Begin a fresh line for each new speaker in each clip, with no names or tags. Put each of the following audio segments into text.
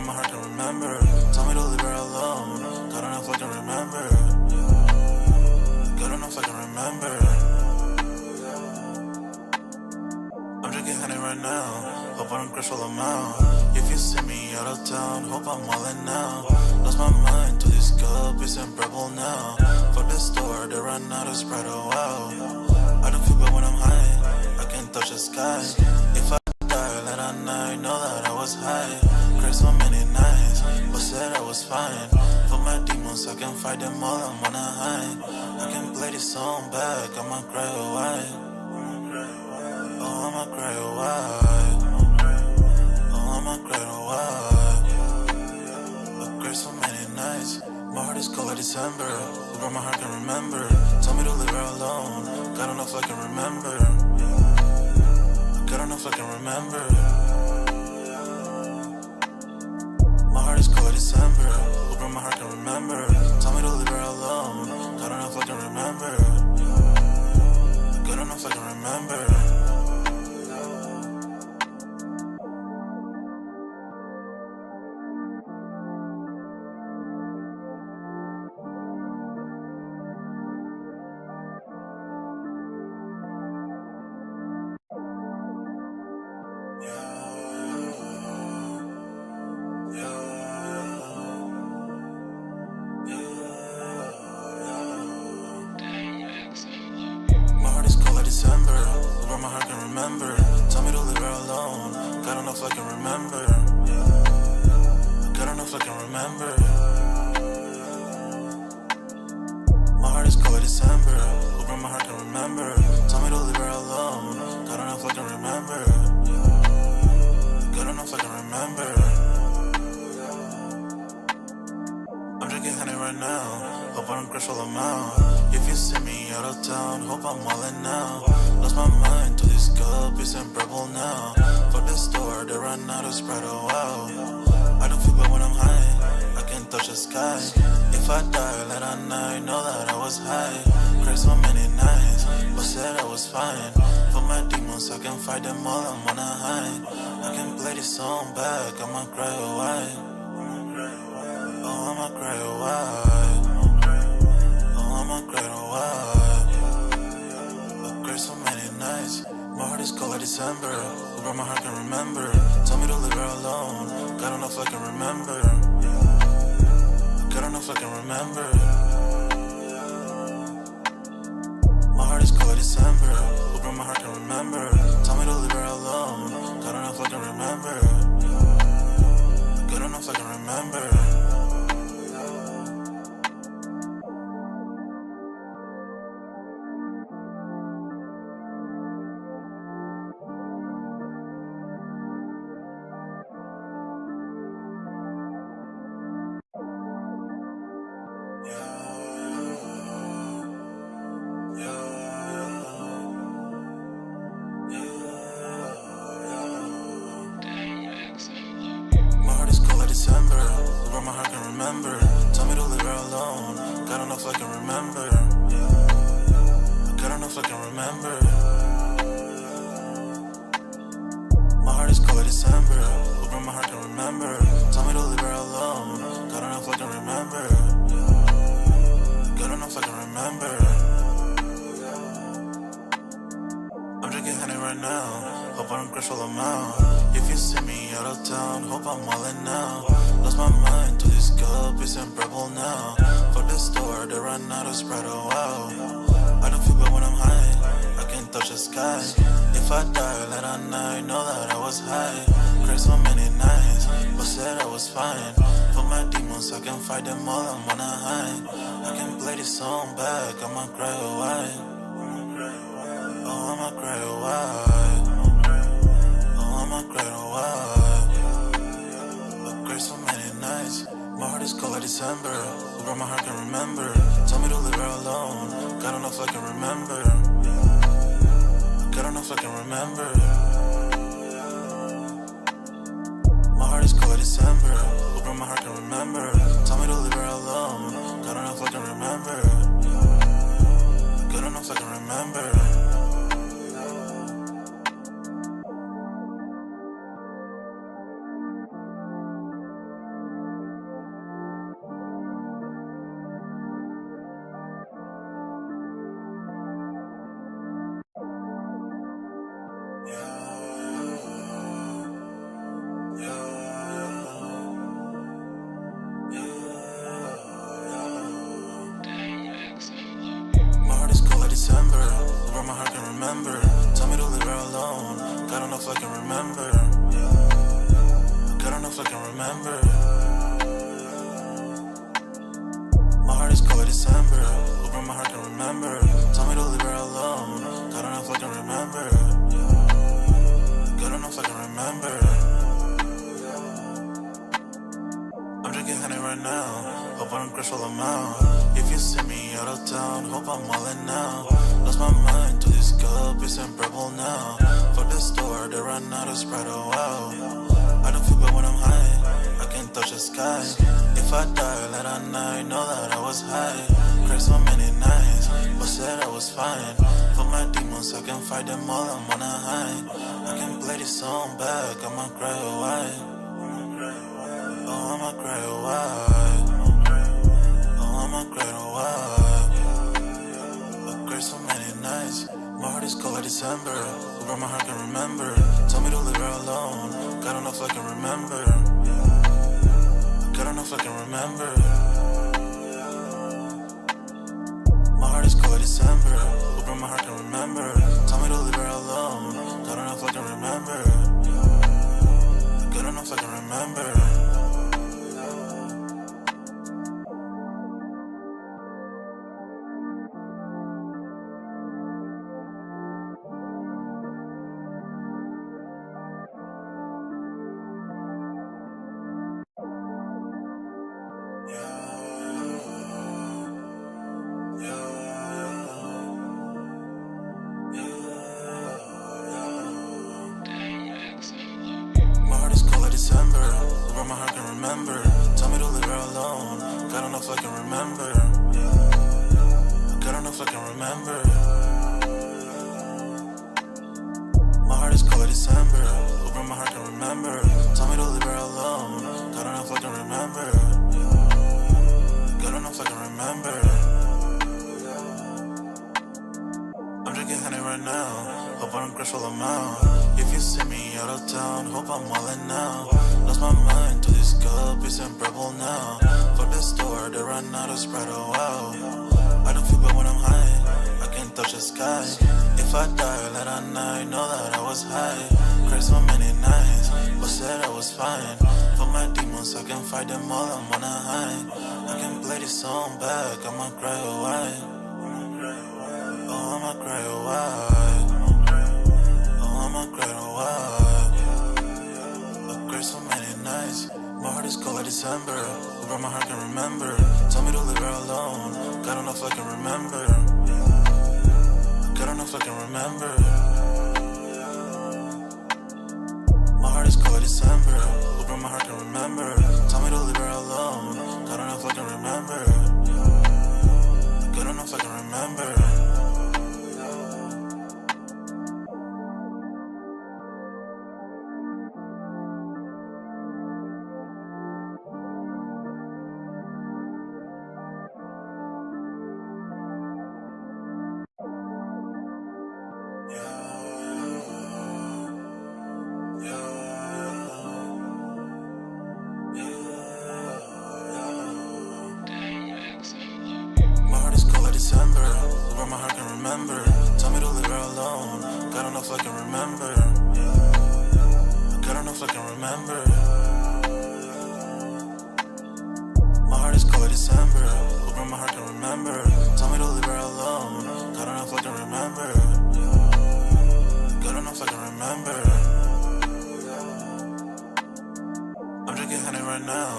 my heart can remember. Tell me to leave her alone. God, I don't know if I can remember. God, I don't know if I can remember. I'm drinking honey right now. Hope I don't crash all I'm out. If you see me out of town, hope I'm all in now. Lost my mind to this guppies and rebel now. Fuck the store, they run out of Sprite, oh wow. I don't feel bad when I'm high. I can't touch the sky. If I die late at night, know that I was high. Cried so many nights, but said I was fine. For my demons, I can fight them all, I'm on a high. I can play this song back, I'ma cry a while. Oh, I'ma cry a while. Oh, I'ma cry a while. I cried so many nights. My heart is cold like December. Where my heart can remember. Tell me to leave her alone. God, I don't know if I can remember. God, I don't know if I can remember. My heart is cold like December. Where my heart can remember. Tell me to leave her alone. God, I don't know if I can remember. God, I don't know if I can remember. December, where my heart can remember. Tell me to leave her alone. God, I don't know if I can remember. God, I don't know if I can remember. My heart is cold like December, where my heart can remember. Tell me to leave her alone. God, I don't know if I can remember. God, I don't know if I can remember. I'm drinking honey right now. Hope I don't crash all I'm out. If you see me out of town, hope I'm all in now. Lost my mind to these guppies and rebel now. Fuck the store, they run out of Sprite, oh wow. I don't feel bad when I'm high. I can't touch the sky. If I die late at night, know that I was high. Cried so many nights, but said I was fine. For my demons, I can fight them all, I'm on a high. I can play this song back, I'ma cry a while. Oh, I'ma cry a while. Oh, I'ma cry a while. I cried so many nights. My heart is cold like December. Where my heart can remember. Tell me to leave her alone. God, I don't know if I can remember. God, I don't know if I can remember. My heart is cold like December. Where my heart can remember. Tell me to leave her alone. God, I don't know if I can remember. God, I don't know if I can remember. December, where my heart can remember. Tell me to leave her alone. God, I don't know if I can remember. God, I don't know if I can remember. My heart is cold like December, where my heart can remember. Tell me to leave her alone. God, I don't know if I can remember. God, I don't know if I can remember. I'm drinking honey right now. Hope I don't crash all I'm out. If you see me out of town, hope I'm all in now. Lost my mind to these guppies and rebel now. Fuck the store, they run out of Sprite, oh wow. I don't feel bad when I'm high. I can't touch the sky. If I die late at night, know that I was high. Cried so many nights, but said I was fine. For my demons, I can fight them all, I'm on a high. I can play this song back, I'ma cry a while. Oh, I'ma cry a while. Oh, I'ma cry a while. I cried so many nights. My heart is cold like December. Where my heart can remember. Tell me to leave her alone. God, I don't know if I can remember. God, I don't know if I can remember. My heart is cold like December. Where my heart can remember. Tell me to leave her alone. God, I don't know if I can remember. God, I don't know if I can remember. My heart is cold like December, where my heart can remember. Tell me to leave her alone, God don't know if I can remember. God don't know if I can remember. My heart is cold like December, where my heart can remember. Tell me to leave her alone, God don't know if I can remember. God don't know if I can remember. I'm drinking honey right now, hope I don't crash all amount. If you see me out of town, hope I'm all in now. Lost my mind to this cup, it's unbearable now. For the store, they run out of Sprite, oh wow. I don't feel bad when I'm high, I can touch the sky. If I die late at night, know that I was high. Cried so many nights, but said I was fine. For my demons, I can fight them all, I'm on a high. I can play this song back, I'ma cry a while. Oh, I'ma cry a while. Oh, I'ma cry a while. I cried so many nights. My heart is cold like December, where my heart can remember. Tell me to leave her alone, God don't know if I can remember. God don't know if I can remember. My heart is cold like December, where my heart can remember. Tell me to leave her alone, God don't know if I can remember. God don't know if I can remember. My heart is cold like December, where my heart can remember. Tell me to leave her alone, God don't know if I can remember. God don't know if I can remember. My heart is cold like December, where my heart can remember. Tell me to leave her alone, God don't know if I can remember. God don't know if I can remember. I'm drinking honey right now, hope I don't crash all amount. If you see me out of town, hope I'm all in now. Lost my mind to this cup, it's unbearable now. For the store, they run out of Sprite, oh wow. I don't feel bad when I'm high, I can touch the sky. If I die late at night, know that I was high. Cried so many nights, but said I was fine. For my demons, I can fight them all, I'm on a high. I can play this song back, I'ma cry a while. Oh, I'ma cry a while. Oh, I'ma cry a while. I cried so many nights. My heart is cold like December, where my heart can remember. Tell me to leave her alone, God don't know if I can remember. God don't know if I can remember. My heart is cold like December, where my heart can remember. Tell me to leave her alone, God don't know if I can remember. God don't know if I can remember. My heart is cold like December, where my heart can remember. Tell me to leave her alone, God don't know if I can remember. God don't know if I can remember. My heart is cold like December, where my heart can remember. Tell me to leave her alone, God don't know if I can remember. God don't know if I can remember. I'm drinking honey right now,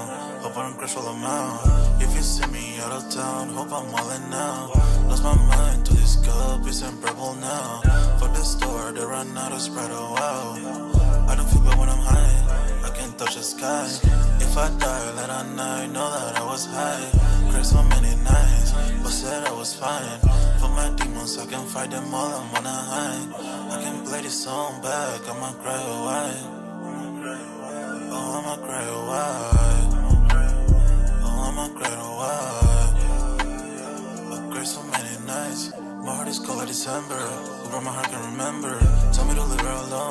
hope I don't crash all amount. If you see me out of town, hope I'm all in now. Lost my mind to this cup, it's unbearable now. For the store, they run out of Sprite, oh wow. I don't feel bad when I'm high, I can touch the sky. If I die late at night, know that I was high. Cried so many nights, but said I was fine. For my demons, I can fight them all, I'm on a high. I can play this song back, I'ma cry a while. Oh, I'ma cry a while. Oh, I'ma cry a while. I cried so many nights. My heart is cold like December, where my heart can remember. Tell me to leave her alone.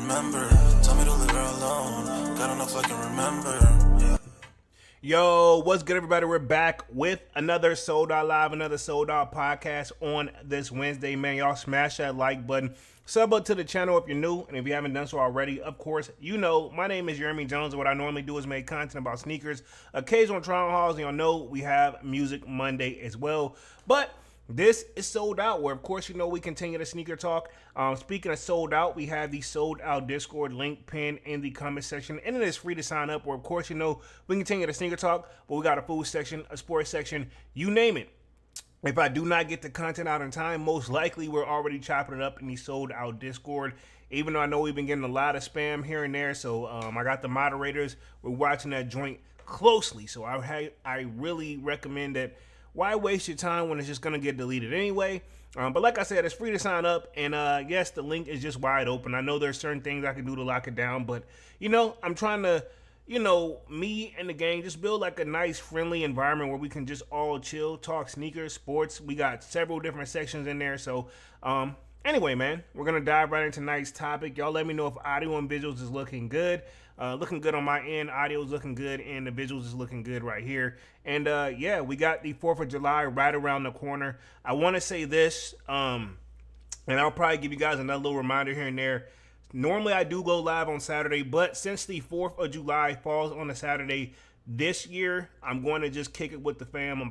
remember. Tell me to leave her alone. God enough I can remember. Yeah.
Yo, what's good, everybody? We're back with another Sold Out Live, another Sold Out podcast on this Wednesday, man. Y'all smash that like button. Sub up to the channel if you're new, and if you haven't done so already, of course, you know, my name is Jeremy Jones, and what I normally do is make content about sneakers, occasional trial hauls, and y'all know we have Music Monday as well. But this is Sold Out, where, of course, you know, we continue the sneaker talk. Speaking of Sold Out, we have the Sold Out Discord link pinned in the comment section, and it is free to sign up, where, of course, you know, we continue the sneaker talk, but we got a food section, a sports section, you name it. If I do not get the content out in time, most likely we're already chopping it up in the Sold Out Discord, even though I know we've been getting a lot of spam here and there. So I got the moderators. We're watching that joint closely. So I really recommend that. Why waste your time when it's just going to get deleted anyway? But like I said, it's free to sign up. And yes, the link is just wide open. I know there's certain things I can do to lock it down. But, you know, I'm trying to, you know, me and the gang just build like a nice, friendly environment where we can just all chill, talk sneakers, sports. We got several different sections in there. So anyway, man, we're going to dive right into tonight's topic. Y'all let me know if audio and visuals is looking good. Looking good on my end. Audio is looking good, and the visuals is looking good right here. And yeah, we got the 4th of July right around the corner. I want to say this, and I'll probably give you guys another little reminder here and there. Normally, I do go live on Saturday, but since the 4th of July falls on a Saturday this year, I'm going to just kick it with the fam.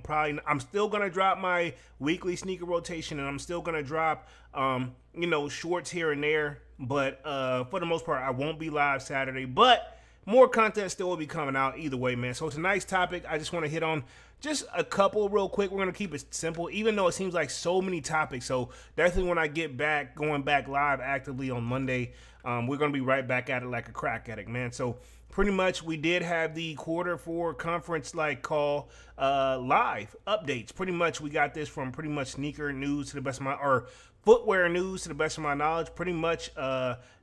I'm still going to drop my weekly sneaker rotation, and I'm still going to drop, you know, shorts here and there. But for the most part, I won't be live Saturday. But more content still will be coming out either way, man. So tonight's topic, I just want to hit on just a couple real quick. We're going to keep it simple, even though it seems like so many topics. So definitely when I get back, going back live actively on Monday, we're going to be right back at it like a crack addict, man. So pretty much we did have the quarter four conference like call live updates. Pretty much we got this from pretty much sneaker news to the best of my, or footwear news to the best of my knowledge. Pretty much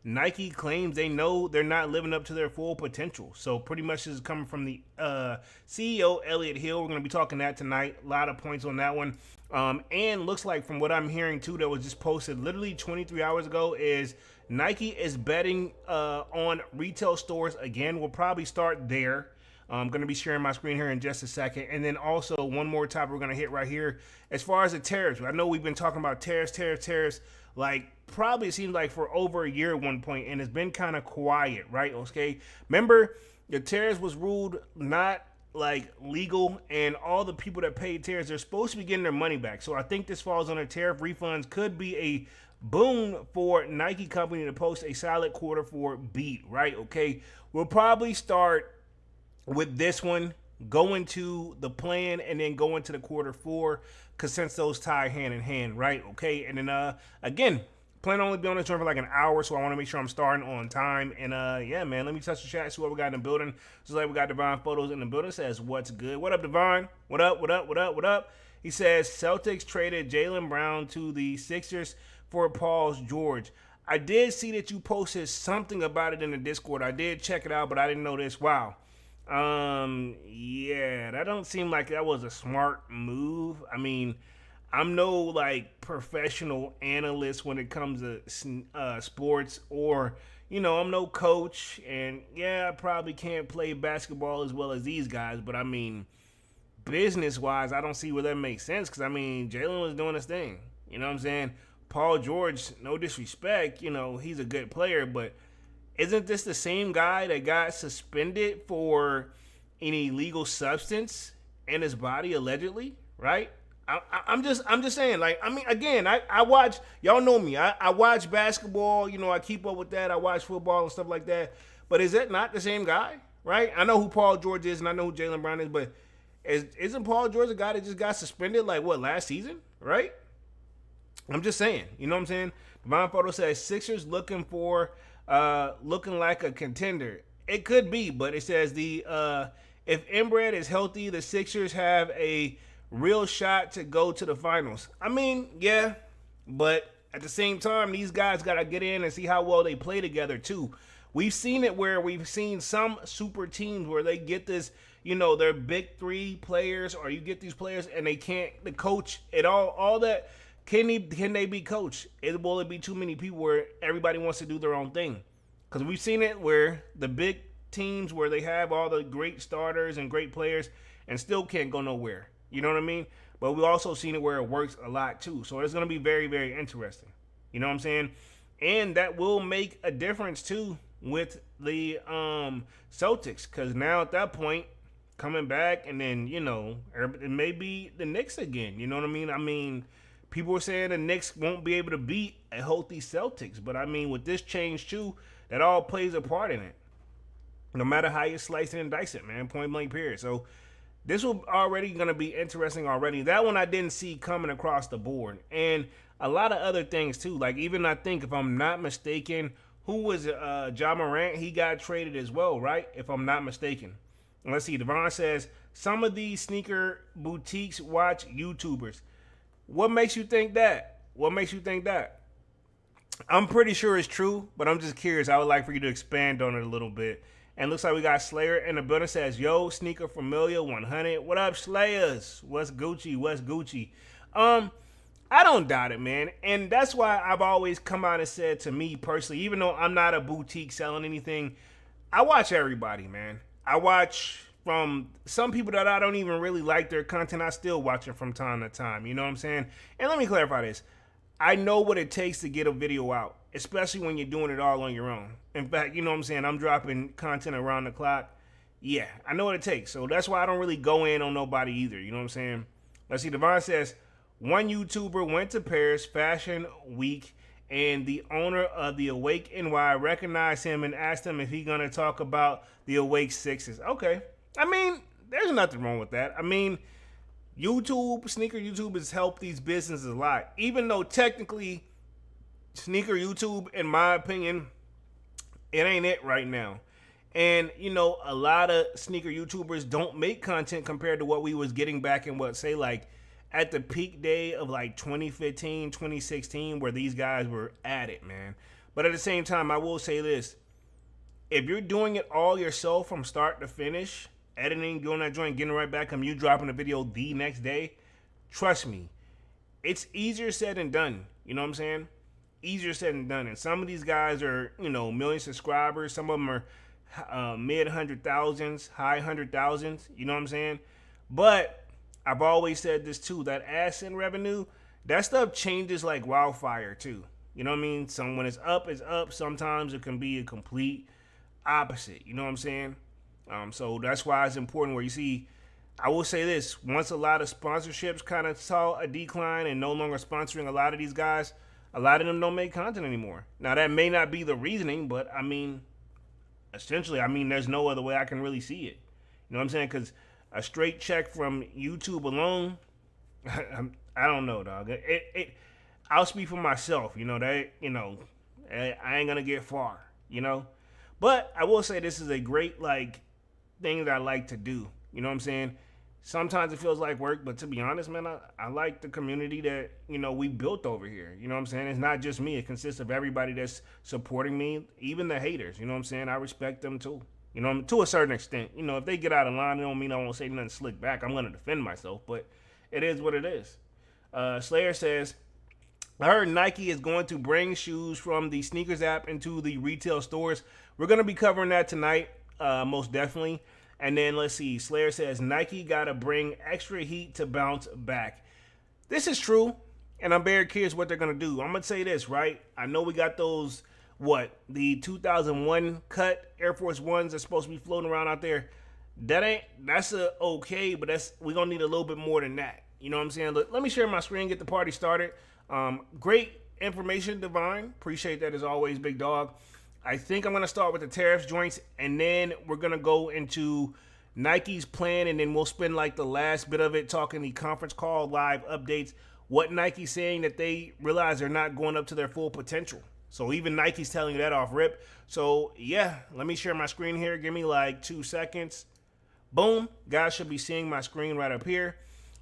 Nike claims they know they're not living up to their full potential. So pretty much this is coming from the CEO, Elliot Hill. We're going to be talking that tonight. A lot of points on that one. And looks like from what I'm hearing too, that was just posted literally 23 hours ago, is Nike is betting on retail stores again. We'll probably start there. I'm going to be sharing my screen here in just a second. And then also one more topic we're going to hit right here. As far as the tariffs, I know we've been talking about tariffs, like probably it seems like for over a year at one point, and it's been kind of quiet, right? Okay. Remember, the tariffs was ruled not like legal, and all the people that paid tariffs, they're supposed to be getting their money back. So I think this falls under tariff refunds. Could be a boon for Nike company to post a solid quarter four beat, right? Okay. We'll probably start with this one, go into the plan, and then go into the quarter four, because since those tie hand in hand, right? Okay. And then again, plan on only be on this joint for like an hour, so I want to make sure I'm starting on time. And yeah, man, let me touch the chat, see what we got in the building. Just like we got Divine Photos in the building. Says, what's good? What up, Divine? What up? He says Celtics traded Jaylen Brown to the Sixers for Paul George. I did see that you posted something about it in the Discord. I did check it out, but I didn't know this. Wow. Yeah, that don't seem like that was a smart move. I mean, I'm no like professional analyst when it comes to sports, or, you know, I'm no coach, and yeah, I probably can't play basketball as well as these guys, but I mean, business wise, I don't see where that makes sense, because I mean, Jaylen was doing his thing, you know what I'm saying? Paul George, no disrespect, you know, he's a good player, but isn't this the same guy that got suspended for an illegal substance in his body allegedly, right? I'm just saying, like, I mean, again, I watch, y'all know me, I watch basketball, you know, I keep up with that, I watch football and stuff like that, but is that not the same guy, right? I know who Paul George is, and I know who Jaylen Brown is, but isn't Paul George a guy that just got suspended, like, what, last season, right? I'm just saying, you know what I'm saying? Divine Photo says Sixers looking like a contender. It could be, but it says if Inbred is healthy, the Sixers have a real shot to go to the finals. I mean, yeah, but at the same time, these guys got to get in and see how well they play together too. We've seen it where we've seen some super teams where they get this, you know, their big three players, or you get these players and they can't, the coach, it all that. Can they be coached? Will it be too many people where everybody wants to do their own thing? Because we've seen it where the big teams where they have all the great starters and great players and still can't go nowhere. You know what I mean? But we've also seen it where it works a lot too. So it's going to be very, very interesting. You know what I'm saying? And that will make a difference too with the Celtics. Because now at that point, coming back and then, it may be the Knicks again. You know what I mean? I mean, people were saying the Knicks won't be able to beat a healthy Celtics. But I mean, with this change too, that all plays a part in it. No matter how you slice it and dice it, man. Point blank period. So this will already going to be interesting already. That one I didn't see coming across the board. And a lot of other things too. Like even I think if I'm not mistaken, who was Ja Morant? He got traded as well, right? If I'm not mistaken. And let's see. Devon says, some of these sneaker boutiques watch YouTubers. What makes you think that? What makes you think that? I'm pretty sure it's true, but I'm just curious. I would like for you to expand on it a little bit. And looks like we got Slayer in the building. Says, yo, sneaker familiar 100. What up, Slayers? What's Gucci? What's Gucci? I don't doubt it, man. And that's why I've always come out and said, to me personally, even though I'm not a boutique selling anything, I watch everybody, man. I watch from some people that I don't even really like their content. I still watch it from time to time. You know what I'm saying? And let me clarify this. I know what it takes to get a video out, especially when you're doing it all on your own. In fact, you know what I'm saying? I'm dropping content around the clock. Yeah, I know what it takes. So that's why I don't really go in on nobody either. You know what I'm saying? Let's see. Devon says, one YouTuber went to Paris Fashion Week and the owner of the Awake NY recognized him and asked him if he's going to talk about the Awake Sixes. Okay. I mean, there's nothing wrong with that. I mean, sneaker YouTube has helped these businesses a lot. Even though technically, sneaker YouTube, in my opinion, it ain't it right now. And, a lot of sneaker YouTubers don't make content compared to what we was getting back in at the peak day of 2015, 2016, where these guys were at it, man. But at the same time, I will say this. If you're doing it all yourself from start to finish, editing, doing that joint, getting right back, you dropping a video the next day, trust me, it's easier said than done. You know what I'm saying? Easier said than done. And some of these guys are, million subscribers. Some of them are mid 100,000s, high 100,000s. You know what I'm saying? But I've always said this too, that AdSense revenue, that stuff changes like wildfire too. You know what I mean? So when it's up, it's up. Sometimes it can be a complete opposite. You know what I'm saying? So that's why it's important where you see, I will say this, once a lot of sponsorships kind of saw a decline and no longer sponsoring a lot of these guys, a lot of them don't make content anymore. Now that may not be the reasoning, but I mean, essentially, there's no other way I can really see it. You know what I'm saying? Because a straight check from YouTube alone, I don't know, dog. I'll speak for myself. I ain't gonna get far. But I will say this is a great thing that I like to do. You know what I'm saying? Sometimes it feels like work, but to be honest, man, I like the community that we built over here. You know what I'm saying? It's not just me. It consists of everybody that's supporting me, even the haters. You know what I'm saying? I respect them too. To a certain extent. If they get out of line, it don't mean I won't say nothing slick back. I'm going to defend myself, but it is what it is. Slayer says, I heard Nike is going to bring shoes from the sneakers app into the retail stores. We're going to be covering that tonight, most definitely. And then let's see. Slayer says, Nike got to bring extra heat to bounce back. This is true, and I'm very curious what they're going to do. I'm going to say this, right? I know we got those... the 2001 cut Air Force Ones that's supposed to be floating around out there. That's okay, but we're going to need a little bit more than that. You know what I'm saying? Let me share my screen, get the party started. Great information, Divine. Appreciate that as always, big dog. I think I'm going to start with the tariffs joints, and then we're going to go into Nike's plan, and then we'll spend the last bit of it talking the conference call, live updates, what Nike's saying that they realize they're not going up to their full potential. So even Nike's telling you that off rip. So yeah, let me share my screen here. Give me 2 seconds. Boom. Guys should be seeing my screen right up here.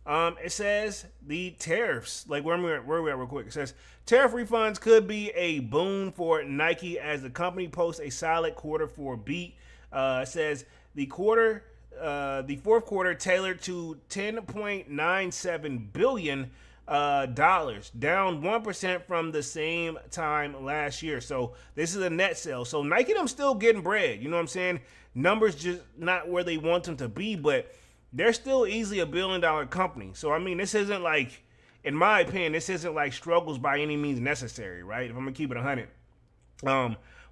It says the tariffs, where we at real quick. It says tariff refunds could be a boon for Nike as the company posts a solid quarter for beat. It says the fourth quarter tailored to $10.97 billion dollars, down 1% from the same time last year. So this is a net sale. So Nike them still getting bread. You know what I'm saying? Numbers just not where they want them to be, but they're still easily $1 billion company. So I mean, this isn't like, in my opinion, this isn't like struggles by any means necessary, right? If I'm gonna keep it 100.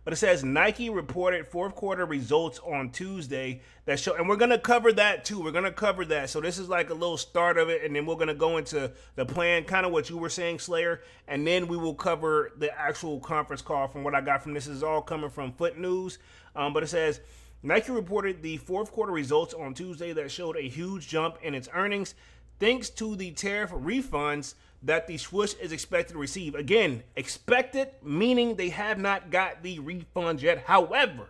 But it says Nike reported fourth quarter results on Tuesday that show, and we're going to cover that too. We're going to cover that. So this is like a little start of it, and then we're going to go into the plan, kind of what you were saying, Slayer, and then we will cover the actual conference call from what I got from this. This is all coming from Foot News. But it says Nike reported the fourth quarter results on Tuesday that showed a huge jump in its earnings thanks to the tariff refunds that the swoosh is expected to receive. Again, expected, meaning they have not got the refunds yet. However,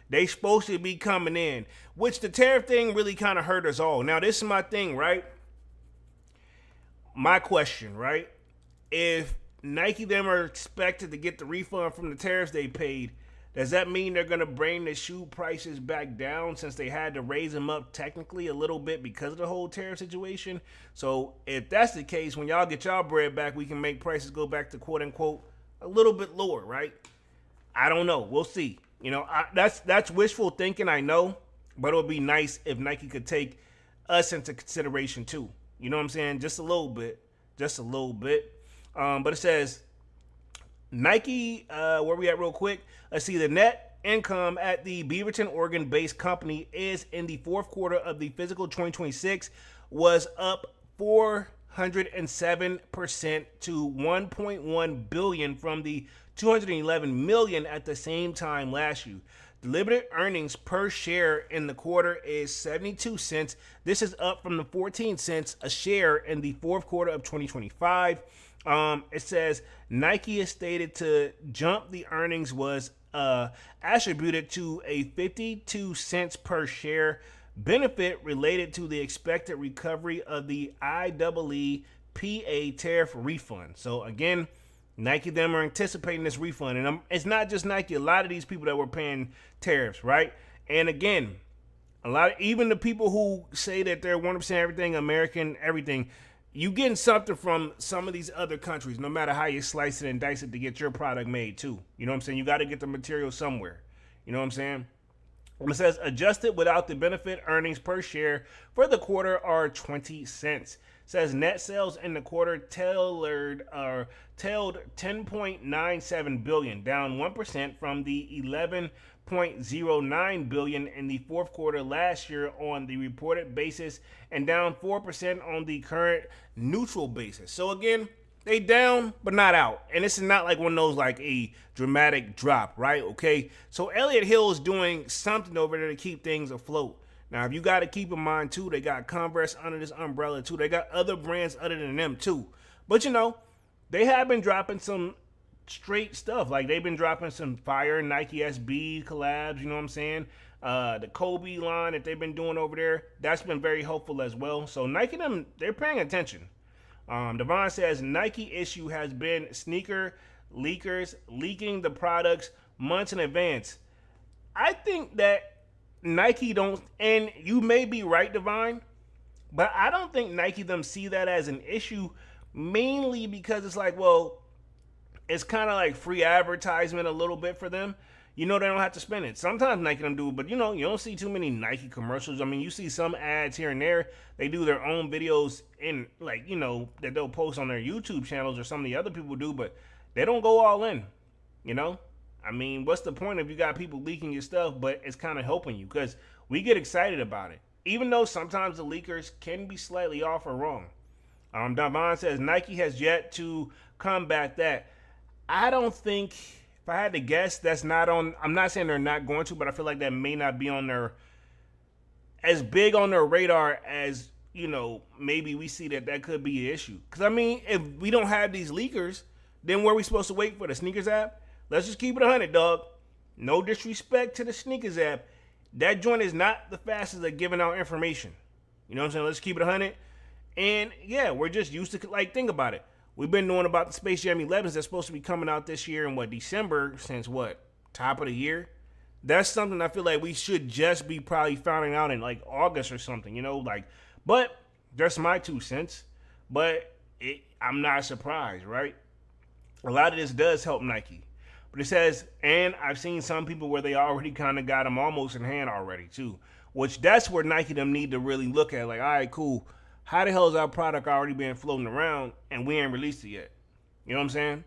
they supposed to be coming in, which the tariff thing really kind of hurt us all. Now, this is my thing, right? My question, right? If Nike them are expected to get the refund from the tariffs they paid, does that mean they're going to bring the shoe prices back down since they had to raise them up technically a little bit because of the whole tariff situation? So if that's the case, when y'all get y'all bread back, we can make prices go back to quote unquote a little bit lower, right? I don't know. We'll see. You know, that's wishful thinking, I know, but it would be nice if Nike could take us into consideration too. You know what I'm saying? Just a little bit. Just a little bit. But it says Nike, where we at real quick? Let's see, the net income at the Beaverton, Oregon-based company is in the fourth quarter of the fiscal 2026 was up 407% to 1.1 billion from the 211 million at the same time last year. Delivered earnings per share in the quarter is 72 cents. This is up from the 14 cents a share in the fourth quarter of 2025. It says Nike is stated to jump the earnings was attributed to a 52 cents per share benefit related to the expected recovery of the IEEPA tariff refund. So again, Nike them are anticipating this refund, and it's not just Nike. A lot of these people that were paying tariffs, right? And again, a lot of even the people who say that they're 100% everything American, everything. You getting something from some of these other countries, no matter how you slice it and dice it to get your product made too. You know what I'm saying? You got to get the material somewhere. You know what I'm saying? It says adjusted without the benefit, earnings per share for the quarter are 20 cents. It says net sales in the quarter tailed 10.97 billion, down 1% from the 11.09 billion in the fourth quarter last year on the reported basis, and down 4% on the current neutral basis. So again, they down but not out, and this is not like one of those like a dramatic drop, right? Okay, so Elliott Hill is doing something over there to keep things afloat. Now, if you got to keep in mind too, they got Converse under this umbrella too. They got other brands other than them too, but you know, they have been dropping some straight stuff. Like they've been dropping some fire Nike SB collabs, you know what I'm saying? The Kobe line that they've been doing over there, that's been very helpful as well. So Nike them, they're paying attention. Devon says Nike issue has been sneaker leakers leaking the products months in advance. I think that Nike don't, and you may be right, Devon, but I don't think Nike them see that as an issue, mainly because it's like, well, it's kind of like free advertisement a little bit for them. You know, they don't have to spend it. Sometimes Nike them do, but you know, you don't see too many Nike commercials. I mean, you see some ads here and there. They do their own videos in, like, you know, that they'll post on their YouTube channels or some of the other people do, but they don't go all in, you know? I mean, what's the point if you got people leaking your stuff, but it's kind of helping you? Because we get excited about it, even though sometimes the leakers can be slightly off or wrong. Davon says Nike has yet to combat that. I don't think, if I had to guess, that's not on, I'm not saying they're not going to, but I feel like that may not be on their, as big on their radar as, you know, maybe we see that could be an issue. Because, I mean, if we don't have these leakers, then where are we supposed to wait for the sneakers app? Let's just keep it 100, dog. No disrespect to the sneakers app. That joint is not the fastest at giving out information. You know what I'm saying? Let's keep it 100. And, yeah, we're just used to, like, think about it. We've been knowing about the Space Jam 11s that's supposed to be coming out this year in, December, since top of the year? That's something I feel like we should just be probably finding out in, August or something, you know? But that's my 2 cents. But I'm not surprised, right? A lot of this does help Nike. But it says, and I've seen some people where they already kind of got them almost in hand already too, which that's where Nike them need to really look at. Like, all right, cool. How the hell is our product already being floating around and we ain't released it yet? You know what I'm saying?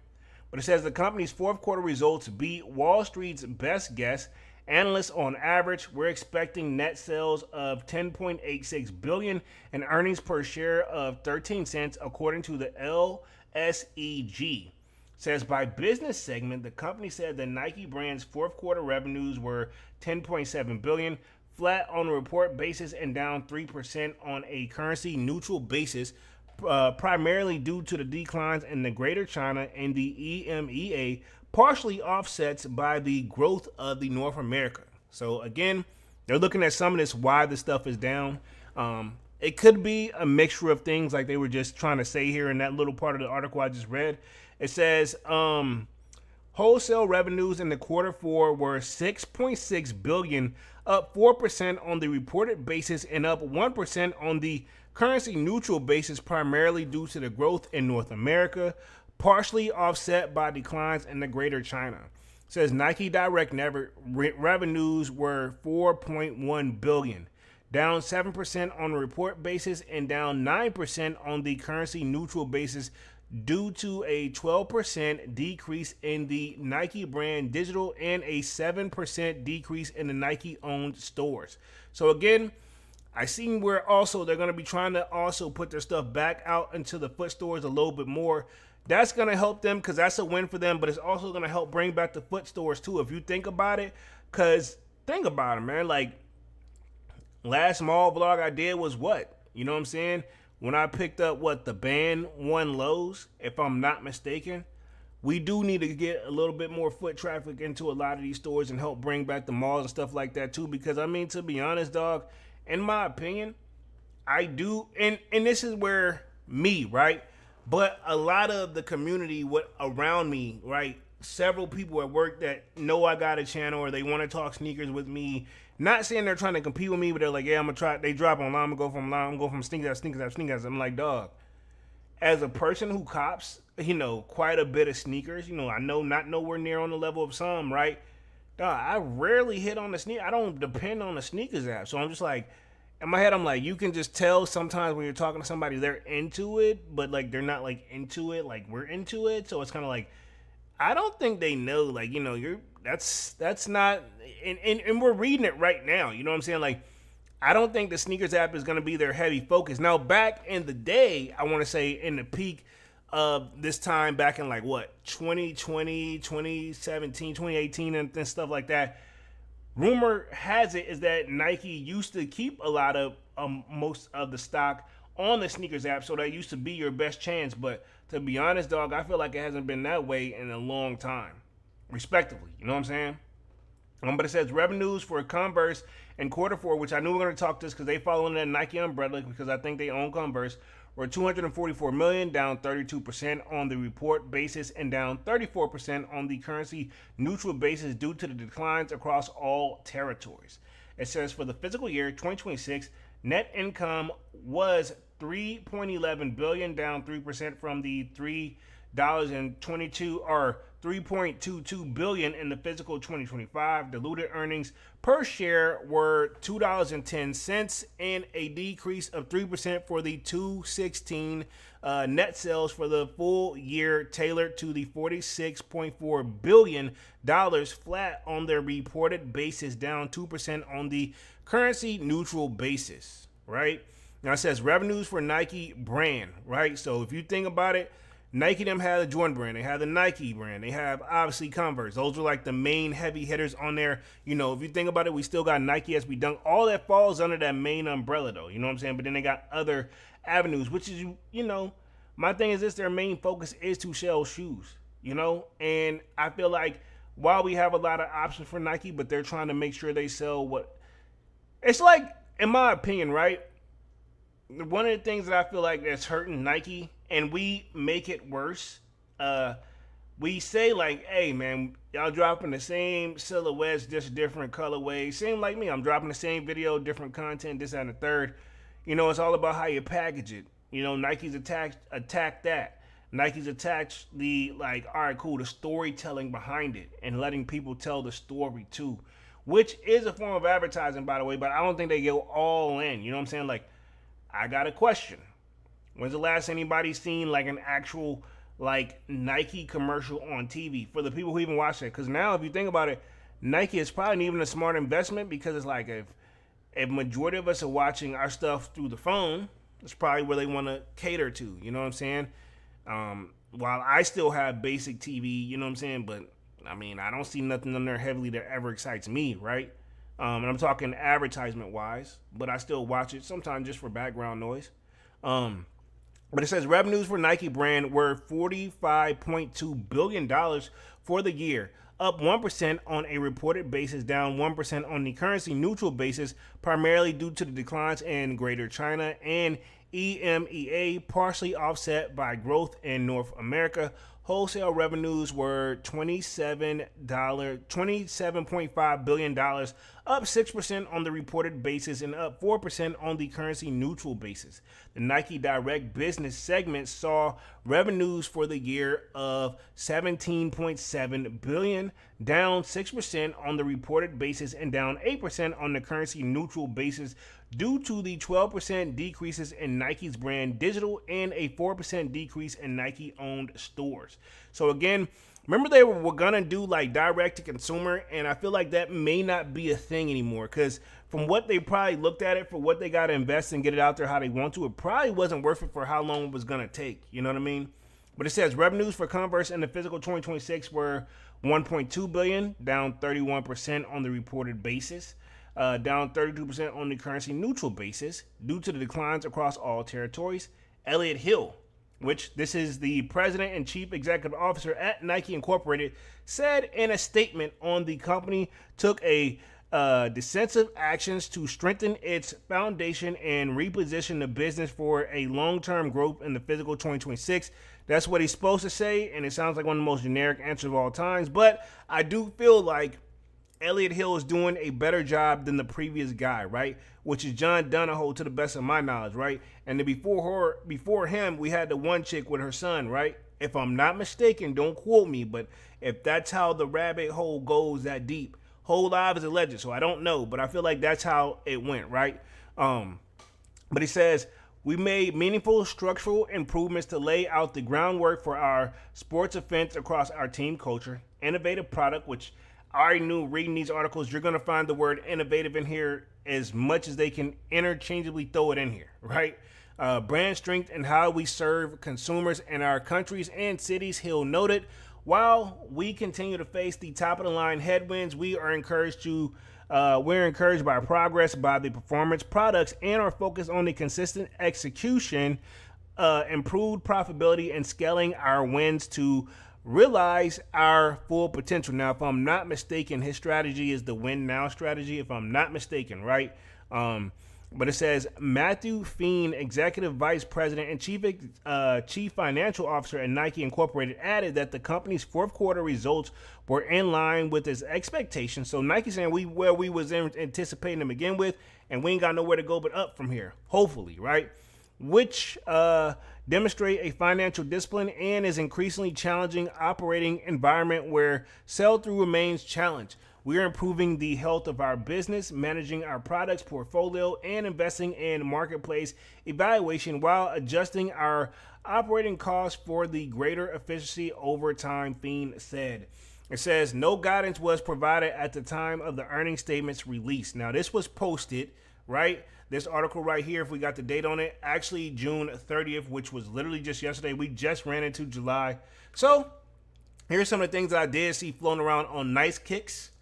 But it says the company's fourth quarter results beat Wall Street's best guess. Analysts on average were expecting net sales of $10.86 billion and earnings per share of 13 cents, according to the LSEG. Says by business segment, the company said the Nike brand's fourth quarter revenues were $10.7 billion, flat on a report basis and down 3% on a currency neutral basis, primarily due to the declines in the Greater China and the EMEA, partially offset by the growth of the North America. So again, they're looking at some of this why the stuff is down. It could be a mixture of things like they were just trying to say here in that little part of the article I just read. It says wholesale revenues in the quarter four were $6.6 billion, up 4% on the reported basis and up 1% on the currency neutral basis, primarily due to the growth in North America, partially offset by declines in the Greater China. It says Nike Direct revenues were $4.1 billion, down 7% on a report basis and down 9% on the currency neutral basis, due to a 12% decrease in the Nike brand digital and a 7% decrease in the Nike owned stores. So again, I seen where also they're going to be trying to also put their stuff back out into the foot stores a little bit more. That's going to help them because that's a win for them, but it's also going to help bring back the foot stores too, if you think about it. Because think about it, man. Like, last mall vlog I did was what? You know what I'm saying? When I picked up the Band 1 Lows, if I'm not mistaken. We do need to get a little bit more foot traffic into a lot of these stores and help bring back the malls and stuff like that too. Because I mean, to be honest, dog, in my opinion, I do, and this is where me, right? But a lot of the community around me, right? Several people at work that know I got a channel or they want to talk sneakers with me. Not saying they're trying to compete with me, but they're like, yeah, I'm gonna try. They drop online. I'm gonna go from sneakers. I'm like, dog. As a person who cops, quite a bit of sneakers, I know not nowhere near on the level of some, right? Dog, I rarely hit on the sneaker. I don't depend on the sneakers app. So I'm just like, in my head, I'm like, you can just tell sometimes when you're talking to somebody, they're into it, but like they're not like into it, like we're into it. So it's kind of like, I don't think they know, like, that's not, and we're reading it right now. You know what I'm saying? Like, I don't think the sneakers app is going to be their heavy focus. Now, back in the day, I want to say in the peak of this time, back in 2020, 2017, 2018, and stuff like that, rumor has it is that Nike used to keep a lot of most of the stock on the sneakers app, so that used to be your best chance. But to be honest, dog, I feel like it hasn't been that way in a long time, respectively. You know what I'm saying? But it says revenues for Converse in quarter four, which I knew we were going to talk this because they fall under the Nike umbrella because I think they own Converse, were $244 million, down 32% on the report basis and down 34% on the currency neutral basis due to the declines across all territories. It says for the fiscal year 2026, net income was $3.11 billion, down 3% from the $3.22 or $3.22 billion in the fiscal 2025. Diluted earnings per share were $2.10 and a decrease of 3% for the 216 net sales for the full year, tailored to the $46.4 billion, flat on their reported basis, down 2% on the currency neutral basis, right? Now it says revenues for Nike brand, right? So if you think about it, Nike them have the Jordan brand, they have the Nike brand, they have obviously Converse. Those are like the main heavy hitters on there. If you think about it, we still got Nike SB Dunk. All that falls under that main umbrella though, you know what I'm saying? But then they got other avenues, which is, my thing is this, their main focus is to sell shoes, and I feel like while we have a lot of options for Nike, but they're trying to make sure they sell what, it's like, in my opinion, right? One of the things that I feel like that's hurting Nike, and we make it worse, we say like, hey man, y'all dropping the same silhouettes, just different colorways. Same like me, I'm dropping the same video, different content, this and the third. It's all about how you package it. You know, Nike's attacked that. Nike's attacked the, like, all right, cool, the storytelling behind it and letting people tell the story too, which is a form of advertising, by the way. But I don't think they go all in. You know what I'm saying? Like, I got a question. When's the last anybody seen like an actual like Nike commercial on TV for the people who even watch it? Because now, if you think about it, Nike is probably not even a smart investment, because it's like if majority of us are watching our stuff through the phone, it's probably where they want to cater to. You know what I'm saying? While I still have basic TV, you know what I'm saying, but I mean, I don't see nothing on there heavily that ever excites me, right? And I'm talking advertisement wise, but I still watch it sometimes just for background noise. But it says revenues for Nike brand were $45.2 billion for the year, up 1% on a reported basis, down 1% on the currency neutral basis, primarily due to the declines in Greater China and EMEA, partially offset by growth in North America. Wholesale revenues were $27.5 billion, up 6% on the reported basis and up 4% on the currency neutral basis. The Nike Direct Business segment saw revenues for the year of $17.7 billion, down 6% on the reported basis and down 8% on the currency neutral basis, due to the 12% decreases in Nike's brand digital and a 4% decrease in Nike-owned stores. So again, remember they were gonna do like direct to consumer, and I feel like that may not be a thing anymore, because from what they probably looked at it, for what they got to invest and get it out there how they want to, it probably wasn't worth it for how long it was gonna take. You know what I mean? But it says revenues for Converse in the physical 2026 were $1.2 billion, down 31% on the reported basis. Down 32% on the currency neutral basis due to the declines across all territories. Elliott Hill, which this is the president and chief executive officer at Nike Incorporated, said in a statement on the company took a decisive actions to strengthen its foundation and reposition the business for a long-term growth in the physical 2026. That's what he's supposed to say, and it sounds like one of the most generic answers of all times, but I do feel like Elliott Hill is doing a better job than the previous guy, right? Which is John Donahoe, to the best of my knowledge, right? And then before him, we had the one chick with her son, right? If I'm not mistaken, don't quote me, but if that's how the rabbit hole goes that deep, Whole Live is alleged, so I don't know, but I feel like that's how it went, right? But he says, we made meaningful structural improvements to lay out the groundwork for our sports offense across our team culture, innovative product, which I already knew reading these articles, you're going to find the word innovative in here as much as they can interchangeably throw it in here, right? Brand strength and how we serve consumers in our countries and cities, Hill noted. While we continue to face the top of the line headwinds, we're encouraged by progress by the performance products and our focus on the consistent execution, improved profitability, and scaling our wins to realize our full potential. Now, if I'm not mistaken, his strategy is the win now strategy, if I'm not mistaken, right? But it says Matthew Feen, Executive Vice President and Chief Financial Officer at Nike Incorporated, added that the company's fourth quarter results were in line with his expectations. So Nike saying we was anticipating to begin with, and we ain't got nowhere to go but up from here, hopefully, right? Which demonstrate a financial discipline and is increasingly challenging operating environment where sell-through remains challenged. We are improving the health of our business, managing our products portfolio, and investing in marketplace evaluation while adjusting our operating costs for the greater efficiency over time, Feen said. It says no guidance was provided at the time of the earnings statements release. Now, this was posted, right? This article right here, if we got the date on it, actually June 30th, which was literally just yesterday. We just ran into July. So here's some of the things that I did see floating around on Nice Kicks.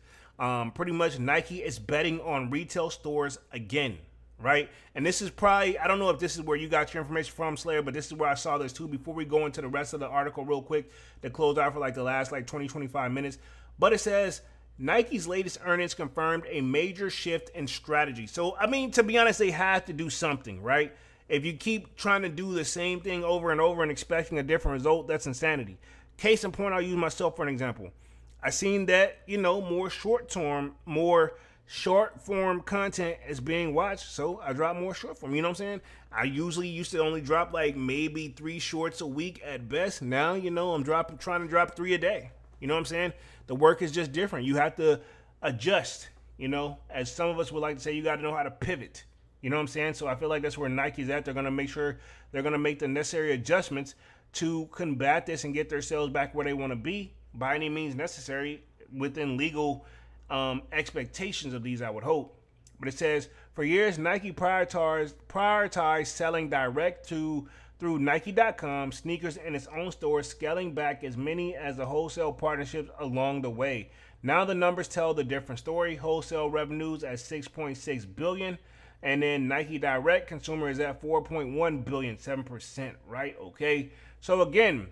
Pretty much Nike is betting on retail stores again, right? And this is probably, I don't know if this is where you got your information from, Slayer, but this is where I saw this too before we go into the rest of the article real quick to close out for like the last like 20, 25 minutes. But it says Nike's latest earnings confirmed a major shift in strategy. So, I mean, to be honest, they have to do something, right? If you keep trying to do the same thing over and over and expecting a different result, that's insanity. Case in point, I'll use myself for an example. I seen that, more short term, more short form content is being watched, so I drop more short form. You know what I'm saying? I usually used to only drop like maybe 3 shorts a week at best. Now, I'm trying to drop 3 a day. You know what I'm saying? The work is just different. You have to adjust, as some of us would like to say, you got to know how to pivot. You know what I'm saying? So I feel like that's where Nike's at. They're going to make sure they're going to make the necessary adjustments to combat this and get their sales back where they want to be by any means necessary within legal expectations of these, I would hope. But it says, for years, Nike prioritized selling direct through Nike.com sneakers in its own stores, scaling back as many as the wholesale partnerships along the way. Now the numbers tell the different story. Wholesale revenues at $6.6 billion, and then Nike Direct consumer is at $4.1 billion, 7%, right? Okay. So again,